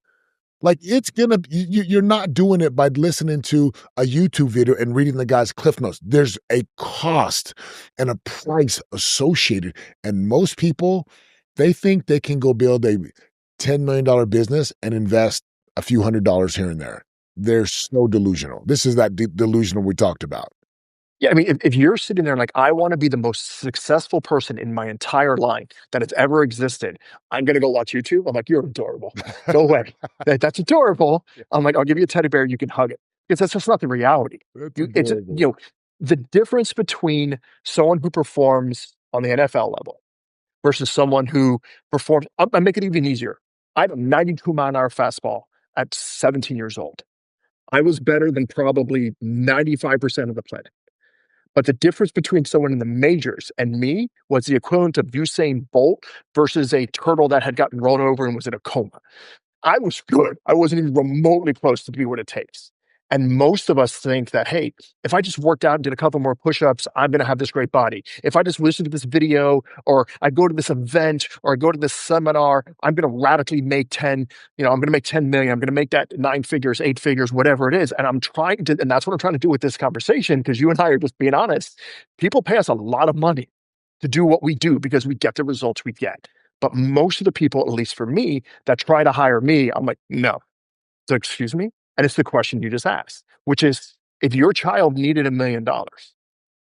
Speaker 2: Like, it's gonna you're not doing it by listening to a YouTube video and reading the guy's cliff notes. There's a cost and a price associated, and most people, they think they can go build a $10 million business and invest a few $100s here and there. They're so delusional. This is that delusional we talked about.
Speaker 1: Yeah, I mean, if you're sitting there like, I want to be the most successful person in my entire line that has ever existed, I'm gonna go watch YouTube. I'm like, you're adorable. Go away. That's adorable.
Speaker 2: Yeah.
Speaker 1: I'm like, I'll give you a teddy bear, you can hug it. Because that's just not the reality.
Speaker 2: That's
Speaker 1: It's
Speaker 2: adorable.
Speaker 1: the difference between someone who performs on the NFL level versus someone who performs. I make it even easier. I have a 92-mile-an-hour fastball at 17 years old. I was better than probably 95% of the planet. But the difference between someone in the majors and me was the equivalent of Usain Bolt versus a turtle that had gotten rolled over and was in a coma. I was good. I wasn't even remotely close to be what it takes. And most of us think that, hey, if I just worked out and did a couple more push-ups, I'm going to have this great body. If I just listen to this video, or I go to this event, or I go to this seminar, I'm going to radically make 10, I'm going to make 10 million. I'm going to make that 9 figures, 8 figures, whatever it is. And and that's what I'm trying to do with this conversation, because you and I are just being honest. People pay us a lot of money to do what we do because we get the results we get. But most of the people, at least for me, that try to hire me, I'm like, no. So, excuse me? And it's the question you just asked, which is, if your child needed $1 million,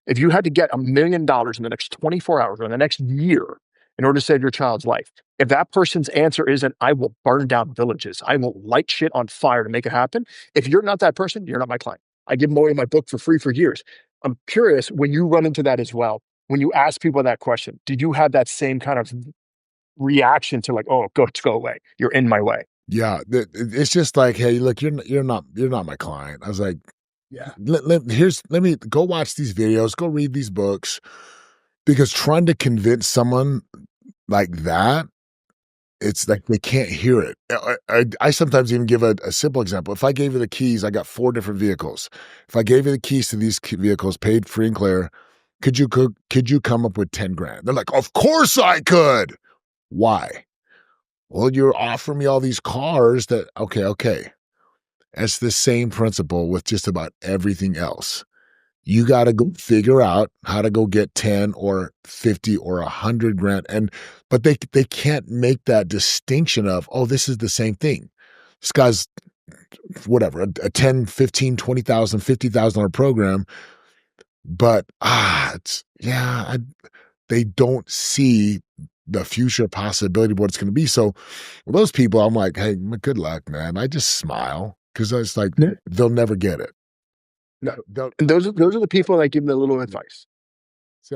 Speaker 1: if you had to get $1 million in the next 24 hours or in the next year in order to save your child's life, if that person's answer isn't, I will burn down villages, I will light shit on fire to make it happen, if you're not that person, you're not my client. I give away my book for free for years. I'm curious, when you run into that as well, when you ask people that question, did you have that same kind of reaction to like, oh, go away, you're in my way?
Speaker 2: Yeah, it's just like, hey, look, you're not my client. I was like,
Speaker 1: Yeah.
Speaker 2: let me go watch these videos, go read these books, because trying to convince someone like that, it's like they can't hear it. I sometimes even give a simple example. If I gave you the keys, I got 4 different vehicles. If I gave you the keys to these vehicles, paid free and clear, could you come up with 10 grand? They're like, of course I could. Why? Well, you're offering me all these cars that, okay. It's the same principle with just about everything else. You got to go figure out how to go get 10 or 50 or 100 grand. But they can't make that distinction of, oh, this is the same thing. This guy's whatever, a 10, 15, 20,000, $50,000 program. But, they don't see the future possibility of what it's going to be. So those people, I'm like, hey, good luck, man. I just smile because it's like,
Speaker 1: Yeah.
Speaker 2: they'll never get it.
Speaker 1: No.
Speaker 2: They'll,
Speaker 1: And those are the people that give them a little advice.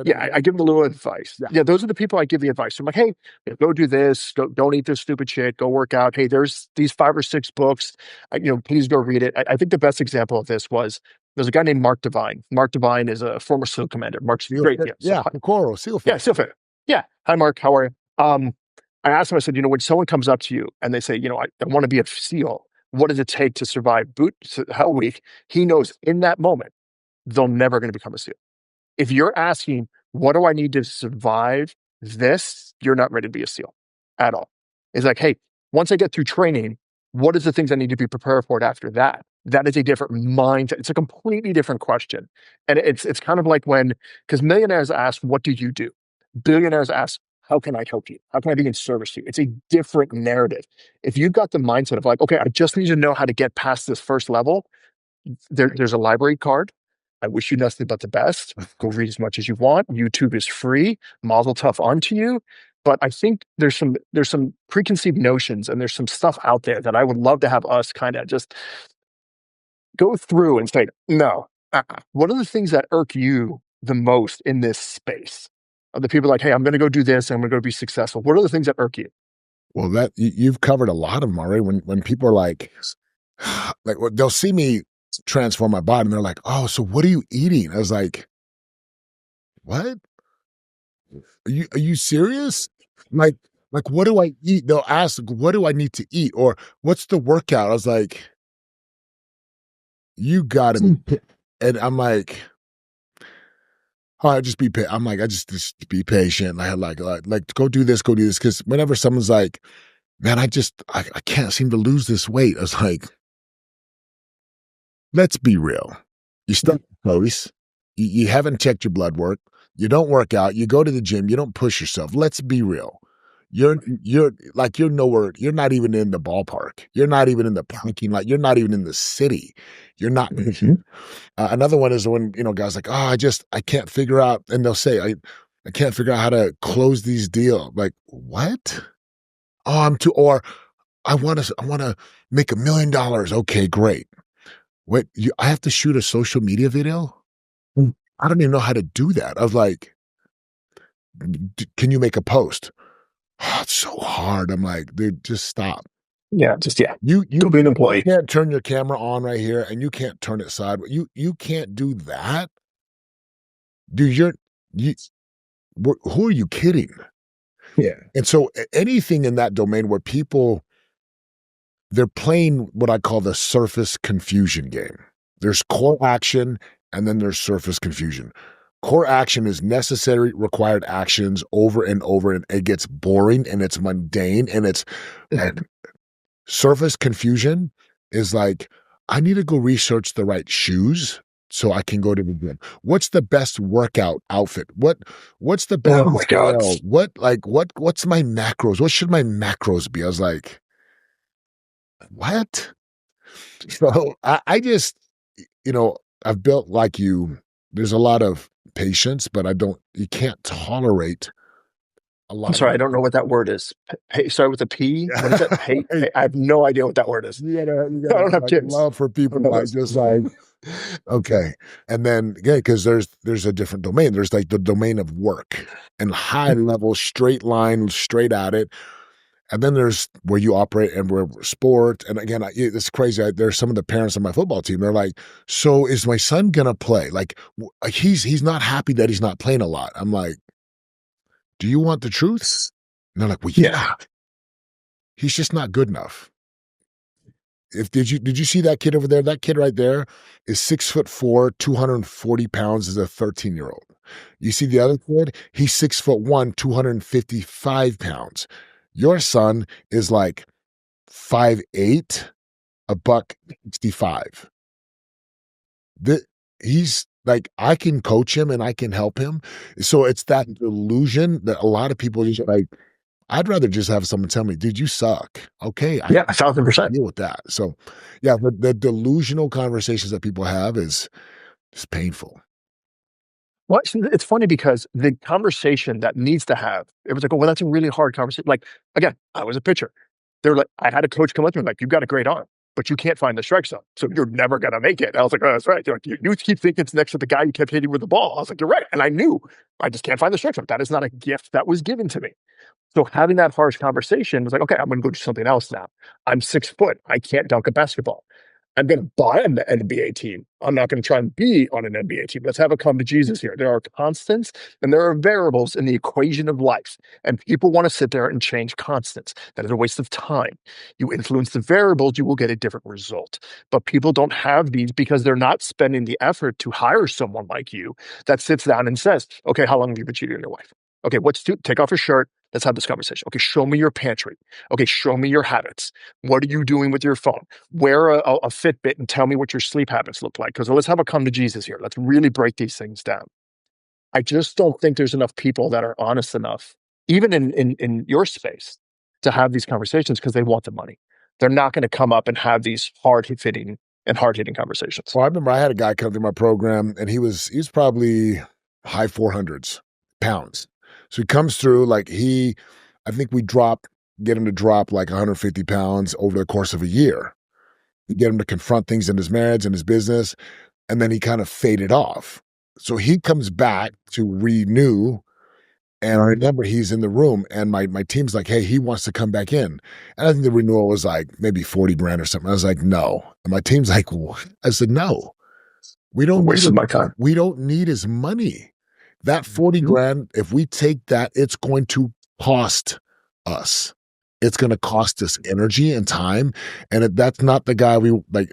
Speaker 1: Yeah, I give them a little advice.
Speaker 2: Yeah.
Speaker 1: Yeah, those are the people I give the advice. I'm like, hey, go do this. Don't eat this stupid shit. Go work out. Hey, there's these 5 or 6 books. Please go read it. I think the best example of this was, there's a guy named Mark Devine. Mark Devine is a former SEAL commander. Mark's great.
Speaker 2: Yeah, Coral, seal
Speaker 1: Yeah, SEAL fit. Yeah. Hi, Mark. How are you? I asked him, I said, when someone comes up to you and they say, I want to be a SEAL, what does it take to survive Hell Week? He knows in that moment, they're never going to become a SEAL. If you're asking, what do I need to survive this? You're not ready to be a SEAL at all. It's like, hey, once I get through training, what is the things I need to be prepared for it after that? That is a different mindset. It's a completely different question. And it's kind of like because millionaires ask, what do you do? Billionaires ask, how can I help you? How can I be in service to you? It's a different narrative. If you've got the mindset of like, okay, I just need to know how to get past this first level, there's a library card. I wish you nothing but the best. Go read as much as you want. YouTube is free. Mazel tov onto you. But I think there's some preconceived notions and there's some stuff out there that I would love to have us kind of just go through and say, no. What are the things that irk you the most in this space? Are the people like, hey, I'm going to go do this and I'm going to go be successful? What are the things that irk you?
Speaker 2: Well, that you've covered a lot of them already. When people are like they'll see me transform my body and they're like, oh, so what are you eating? I was like, what? Are you serious? Like, what do I eat? They'll ask, what do I need to eat? Or what's the workout? I was like, you gotta be. And I'm like, all right, just be patient. I'm like, I just be patient. I had like, go do this. Cause whenever someone's like, man, I can't seem to lose this weight. I was like, let's be real. You stuck close. You haven't checked your blood work. You don't work out. You go to the gym. You don't push yourself. Let's be real. You're nowhere. You're not even in the ballpark. You're not even in the parking lot. You're not even in the city. You're not.
Speaker 1: Mhm.
Speaker 2: Another one is when guys like, oh, I can't figure out, and they'll say, I can't figure out how to close these deals. Like what? Oh, I'm too. Or I want to make $1 million. Okay, great. Wait, I have to shoot a social media video? Mm. I don't even know how to do that. I was like, can you make a post? Oh, it's so hard. I'm like, dude, just stop.
Speaker 1: Yeah, just yeah.
Speaker 2: You
Speaker 1: Go be an employee.
Speaker 2: can't turn your camera on right here, and you can't turn it sideways. You can't do that, dude. You. Who are you kidding?
Speaker 1: Yeah.
Speaker 2: And so anything in that domain where people they're playing what I call the surface confusion game. There's core action and then there's surface confusion. Core action is necessary, required actions over and over, and it gets boring and it's mundane and it's and surface confusion is like, I need to go research the right shoes so I can go to the gym. What's the best workout outfit? What's the best
Speaker 1: Oh my God.
Speaker 2: scale? What's my macros? What should my macros be? I was like, what? So I just, I've built like you, there's a lot of patience, but you can't tolerate a
Speaker 1: I'm
Speaker 2: lot of.
Speaker 1: sorry, I don't know what that word is. Start with a P. What is that? I have no idea what that word is.
Speaker 2: You
Speaker 1: I
Speaker 2: gotta
Speaker 1: don't have
Speaker 2: like
Speaker 1: kids.
Speaker 2: love for
Speaker 1: I don't
Speaker 2: people
Speaker 1: know
Speaker 2: like
Speaker 1: this.
Speaker 2: just like, okay. And then again, because there's a different domain. There's like the domain of work and high level, straight line, straight at it. And then there's where you operate and where sport. And again, it's crazy. There's some of the parents on my football team. They're like, "So is my son gonna play? Like, he's not happy that he's not playing a lot." I'm like, "Do you want the truth?" And they're like, "Well,
Speaker 1: Yeah.
Speaker 2: yeah, he's just not good enough." Did you see that kid over there? That kid right there is 6'4", 240 pounds, is a 13-year-old. You see the other kid? He's 6'1", 255 pounds. Your son is like 5'8", a buck 65. He's like, I can coach him and I can help him. So it's that delusion that a lot of people just like, I'd rather just have someone tell me, dude, you suck. Okay, I
Speaker 1: Yeah,
Speaker 2: can
Speaker 1: 1,000%.
Speaker 2: deal with that. So yeah, the delusional conversations that people have is painful.
Speaker 1: Well, it's funny because the conversation that needs to have, it was like, oh, well, that's a really hard conversation. Like, again, I was a pitcher. They're like, I had a coach come up to me like, you've got a great arm, but you can't find the strike zone. So you're never going to make it. I was like, oh, that's right. They're like, you keep thinking it's next to the guy you kept hitting with the ball. I was like, you're right. And I knew I just can't find the strike zone. That is not a gift that was given to me. So having that harsh conversation was like, okay, I'm going to go do something else now. I'm 6 foot. I can't dunk a basketball. I'm going to buy an NBA team. I'm not going to try and be on an NBA team. Let's have a come to Jesus here. There are constants and there are variables in the equation of life. And people want to sit there and change constants. That is a waste of time. You influence the variables, you will get a different result. But people don't have these because they're not spending the effort to hire someone like you that sits down and says, okay, how long have you been cheating on your wife? Okay, take off your shirt. Let's have this conversation. Okay, show me your pantry. Okay, show me your habits. What are you doing with your phone? Wear a Fitbit and tell me what your sleep habits look like. Because let's have a come to Jesus here. Let's really break these things down. I just don't think there's enough people that are honest enough, even in your space, to have these conversations because they want the money. They're not going to come up and have these hard hitting conversations.
Speaker 2: Well, I remember I had a guy come through my program and he was probably high 400s pounds. So he comes through like I think get him to drop like 150 pounds over the course of a year. We get him to confront things in his marriage and his business, and then he kind of faded off. So he comes back to renew. And I remember he's in the room and my team's like, hey, he wants to come back in. And I think the renewal was like maybe 40 grand or something. I was like, no. And my team's like, what? I said, no, we don't need
Speaker 1: Wasted my time.
Speaker 2: we don't need his money. That 40 grand, if we take that, it's going to cost us. It's going to cost us energy and time. And that's not the guy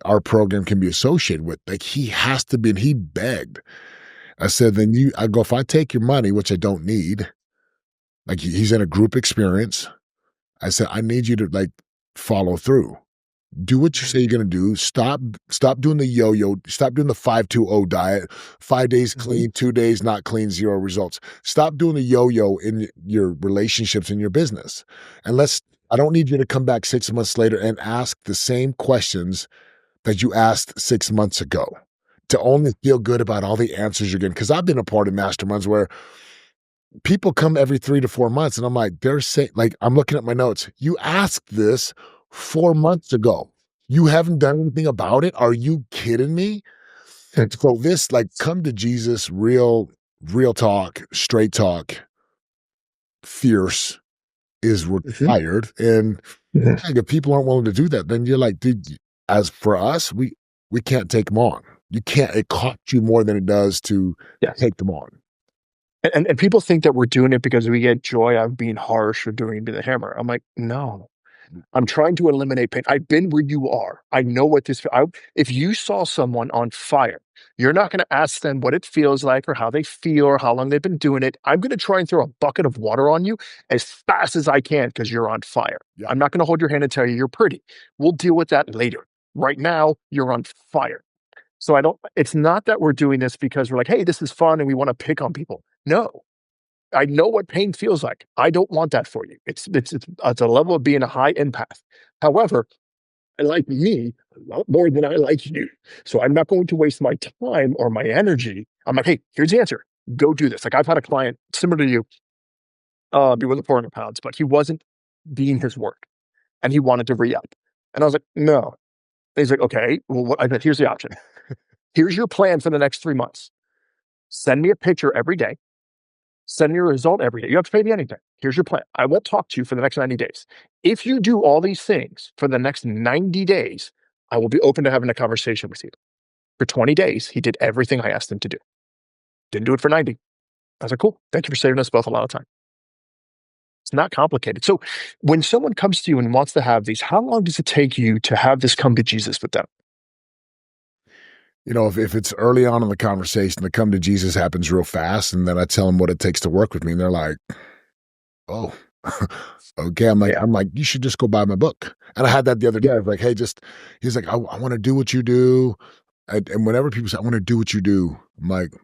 Speaker 2: our program can be associated with. Like he has to be, and he begged. I said, I go, if I take your money, which I don't need, like he's in a group experience. I said, I need you to like follow through. Do what you say you're gonna do. Stop doing the yo-yo. Stop doing the 5-2-0 diet. 5 days
Speaker 1: Mhm.
Speaker 2: clean, 2 days not clean, zero results. Stop doing the yo-yo in your relationships in your business. And I don't need you to come back 6 months later and ask the same questions that you asked 6 months ago to only feel good about all the answers you're getting. Because I've been a part of masterminds where people come every 3 to 4 months, and I'm like, they're saying, like, I'm looking at my notes. You asked this 4 months ago. You haven't done anything about it. Are you kidding me? So this, like, come to Jesus, real talk, straight talk, fierce is
Speaker 1: Mhm.
Speaker 2: required. And
Speaker 1: Mhm.
Speaker 2: like, if people aren't willing to do that, then you're like, dude, as for us, we can't take them on. You can't. It costs you more than it does to
Speaker 1: Yes.
Speaker 2: take them on.
Speaker 1: And people think that we're doing it because we get joy out of being harsh or doing it to the hammer. I'm like, no. I'm trying to eliminate pain. I've been where you are. I know what this. If you saw someone on fire, you're not going to ask them what it feels like or how they feel or how long they've been doing it. I'm going to try and throw a bucket of water on you as fast as I can because you're on fire.
Speaker 2: Yeah.
Speaker 1: I'm not going to hold your hand and tell you you're pretty. We'll deal with that later. Right now, you're on fire. So I don't. It's not that we're doing this because we're like, hey, this is fun and we want to pick on people. No, I know what pain feels like. I don't want that for you. It's a level of being a high empath. However, I like me a lot more than I like you. So I'm not going to waste my time or my energy. I'm like, hey, here's the answer. Go do this. Like I've had a client similar to you, be with the 400 pounds, but he wasn't being his work and he wanted to re up. And I was like, no. And he's like, okay, well, I said, here's the option. Here's your plan for the next 3 months. Send me a picture every day. Send me a result every day. You have to pay me anything. Here's your plan. I won't talk to you for the next 90 days. If you do all these things for the next 90 days, I will be open to having a conversation with you. For 20 days, he did everything I asked him to do. Didn't do it for 90. I was like, cool. Thank you for saving us both a lot of time. It's not complicated. So when someone comes to you and wants to have these, how long does it take you to have this come to Jesus with them?
Speaker 2: If it's early on in the conversation, the come to Jesus happens real fast, and then I tell them what it takes to work with me, and they're like, "Oh, okay."
Speaker 1: Yeah.
Speaker 2: I'm like, "You should just go buy my book." And I had that the other day. I was like, "Hey, just," he's like, "I want to do what you do," and whenever people say, "I want to do what you do," I'm like,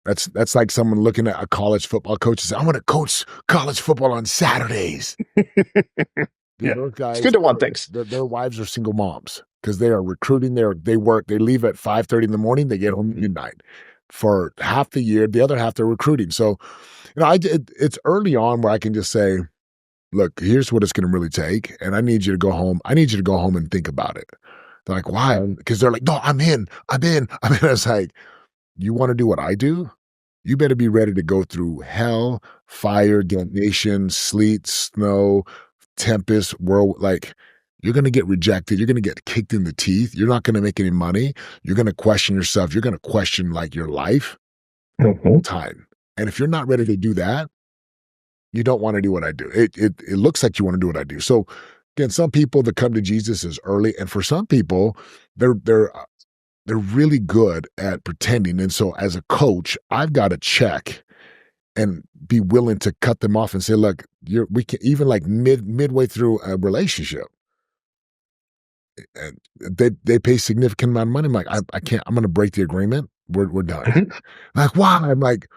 Speaker 2: that's like someone looking at a college football coach and say, "I want to coach college football on Saturdays."
Speaker 1: Yeah.
Speaker 2: Those
Speaker 1: It's good
Speaker 2: guys
Speaker 1: to want things.
Speaker 2: their wives are single moms because they are recruiting. They work. They leave at 5:30 in the morning. They get home at midnight for half the year. The other half they're recruiting. So it's early on where I can just say, look, here's what it's going to really take, and I need you to go home. I need you to go home and think about it. They're like, why? Because they're like, no, I'm in. I'm in. I mean, it's like, you want to do what I do? You better be ready to go through hell, fire, damnation, sleet, snow, tempest, world. Like, you're going to get rejected. You're going to get kicked in the teeth. You're not going to make any money. You're going to question yourself. You're going to question like your life
Speaker 1: Mhm.
Speaker 2: time. And if you're not ready to do that, you don't want to do what I do. It looks like you want to do what I do. So again, some people that come to Jesus is early, and for some people, they're really good at pretending. And so as a coach, I've got to check and be willing to cut them off and say, look, we can even like midway through a relationship, and they pay significant amount of money. I'm like, I can't, I'm gonna break the agreement. We're done.
Speaker 1: Mhm.
Speaker 2: Like, why? I'm like,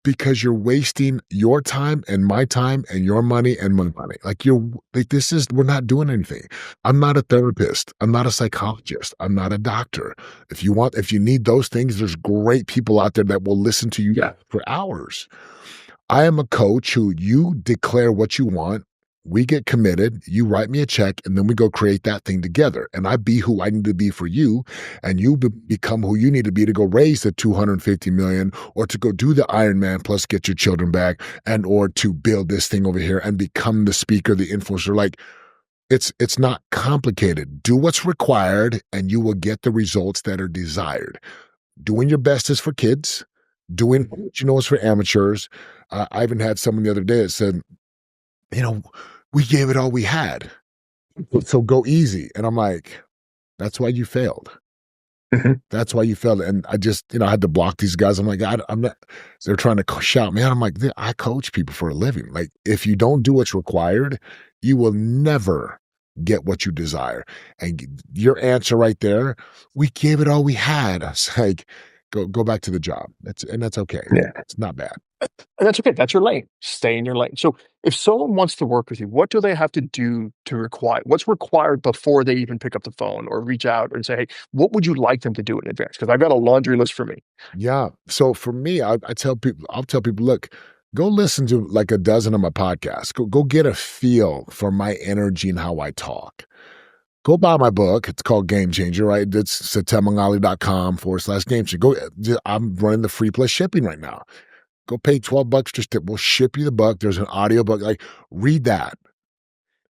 Speaker 2: because you're wasting your time and my time and your money and my money. Like we're not doing anything. I'm not a therapist. I'm not a psychologist. I'm not a doctor. If you need those things, there's great people out there that will listen to you
Speaker 1: Yeah.
Speaker 2: for hours. I am a coach who you declare what you want. We get committed. You write me a check, and then we go create that thing together. And I be who I need to be for you, and you become who you need to be to go raise the 250 million, or to go do the Ironman plus get your children back, and or to build this thing over here and become the speaker, the influencer. Like it's not complicated. Do what's required, and you will get the results that are desired. Doing your best is for kids. Doing what you know is for amateurs. I even had someone the other day that said, you know, we gave it all we had. So go easy. And I'm like, that's why you failed.
Speaker 1: Mhm.
Speaker 2: That's why you failed. And I just, I had to block these guys. I'm like, I'm not, they're trying to shout me out. I'm like, I coach people for a living. Like, if you don't do what's required, you will never get what you desire. And your answer right there, we gave it all we had. I was like, go back to the job. That's okay.
Speaker 1: Yeah.
Speaker 2: It's not bad.
Speaker 1: And that's okay. That's your lane. Stay in your lane. So if someone wants to work with you, what do they have to do to require? What's required before they even pick up the phone or reach out and say, "Hey, what would you like them to do in advance?" Because I've got a laundry list for me.
Speaker 2: Yeah. So for me, I'll tell people, look, go listen to like a dozen of my podcasts. Go get a feel for my energy and how I talk. Go buy my book. It's called Game Changer, right? It's setemagali.com/game changer. I'm running the free plus shipping right now. Go pay $12 just to, we'll ship you the book. There's an audio book. Like, read that.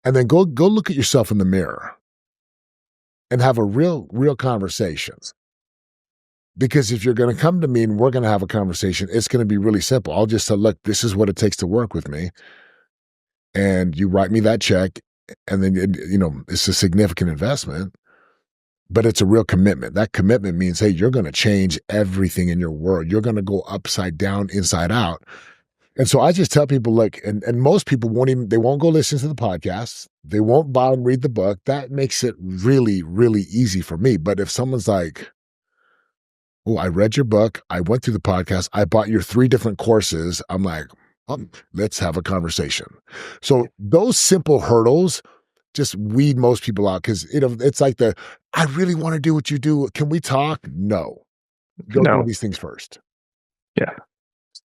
Speaker 2: And then go look at yourself in the mirror and have a real conversation. Because if you're going to come to me and we're going to have a conversation, it's going to be really simple. I'll just say, look, this is what it takes to work with me. And you write me that check. And then, it's a significant investment, but it's a real commitment. That commitment means, hey, you're going to change everything in your world. You're going to go upside down, inside out. And so I just tell people, look, and most people they won't go listen to the podcast. They won't buy and read the book. That makes it really, really easy for me. But if someone's like, oh, I read your book, I went through the podcast, I bought your 3 different courses, I'm like, let's have a conversation. So those simple hurdles just weed most people out because it's like I really want to do what you do. Can we talk? No. Go do
Speaker 1: No.
Speaker 2: these things first.
Speaker 1: Yeah.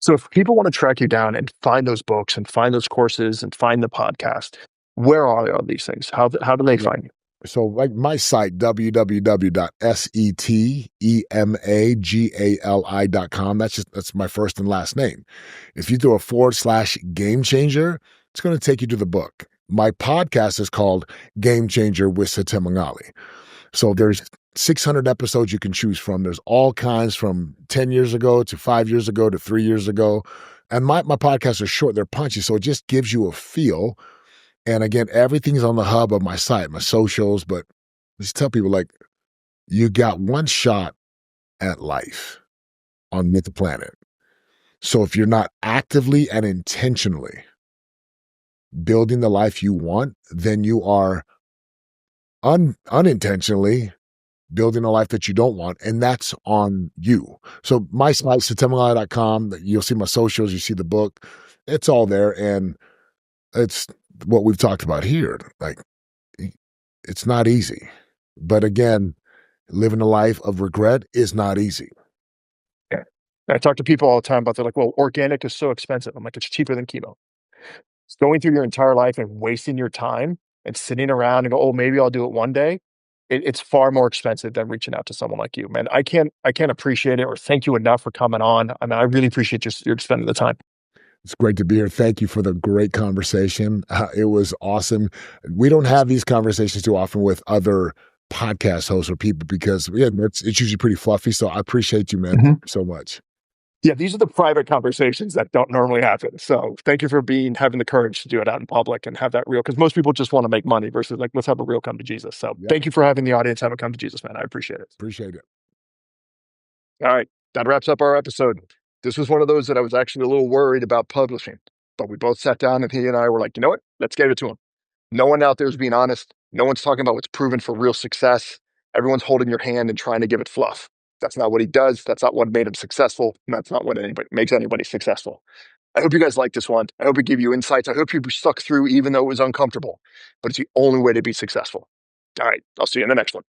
Speaker 1: So if people want to track you down and find those books and find those courses and find the podcast, where are all these things? How do they
Speaker 2: Yeah.
Speaker 1: find you?
Speaker 2: So like my site, www.setemagali.com. That's my first and last name. If you do a /game changer, it's going to take you to the book. My podcast is called Game Changer with Setema Gali. So there's 600 episodes you can choose from. There's all kinds from 10 years ago to 5 years ago to 3 years ago. And my podcasts are short, they're punchy. So it just gives you a feel. And again, everything's on the hub of my site, my socials. But just tell people, like, you got one shot at life on the planet. So if you're not actively and intentionally building the life you want, then you are unintentionally building a life that you don't want, and that's on you. So my site, setemagali.com, you'll see my socials, you see the book. It's all there, and it's what we've talked about here. Like, it's not easy. But again, living a life of regret is not easy.
Speaker 1: Yeah. I talk to people all the time about they're like, well, organic is so expensive. I'm like, it's cheaper than chemo. It's going through your entire life and wasting your time and sitting around and go, oh, maybe I'll do it one day. It's far more expensive than reaching out to someone like you, man. I can't appreciate it or thank you enough for coming on. I mean, I really appreciate just your spending the time.
Speaker 2: It's great to be here. Thank you for the great conversation. It was awesome. We don't have these conversations too often with other podcast hosts or people because it's usually pretty fluffy. So I appreciate you, man,
Speaker 1: Mhm.
Speaker 2: so much.
Speaker 1: Yeah, these are the private conversations that don't normally happen. So thank you for having the courage to do it out in public and have that real, because most people just want to make money versus like, let's have a real come to Jesus. So
Speaker 2: Yeah,
Speaker 1: thank you for having the audience have a come to Jesus, man. I appreciate it.
Speaker 2: appreciate it.
Speaker 1: All right. That wraps up our episode. This was one of those that I was actually a little worried about publishing, but we both sat down and he and I were like, you know what? Let's get it to him. No one out there is being honest. No one's talking about what's proven for real success. Everyone's holding your hand and trying to give it fluff. That's not what he does. That's not what made him successful. And that's not what anybody makes anybody successful. I hope you guys like this one. I hope it gave you insights. I hope you stuck through even though it was uncomfortable, but it's the only way to be successful. All right. I'll see you in the next one.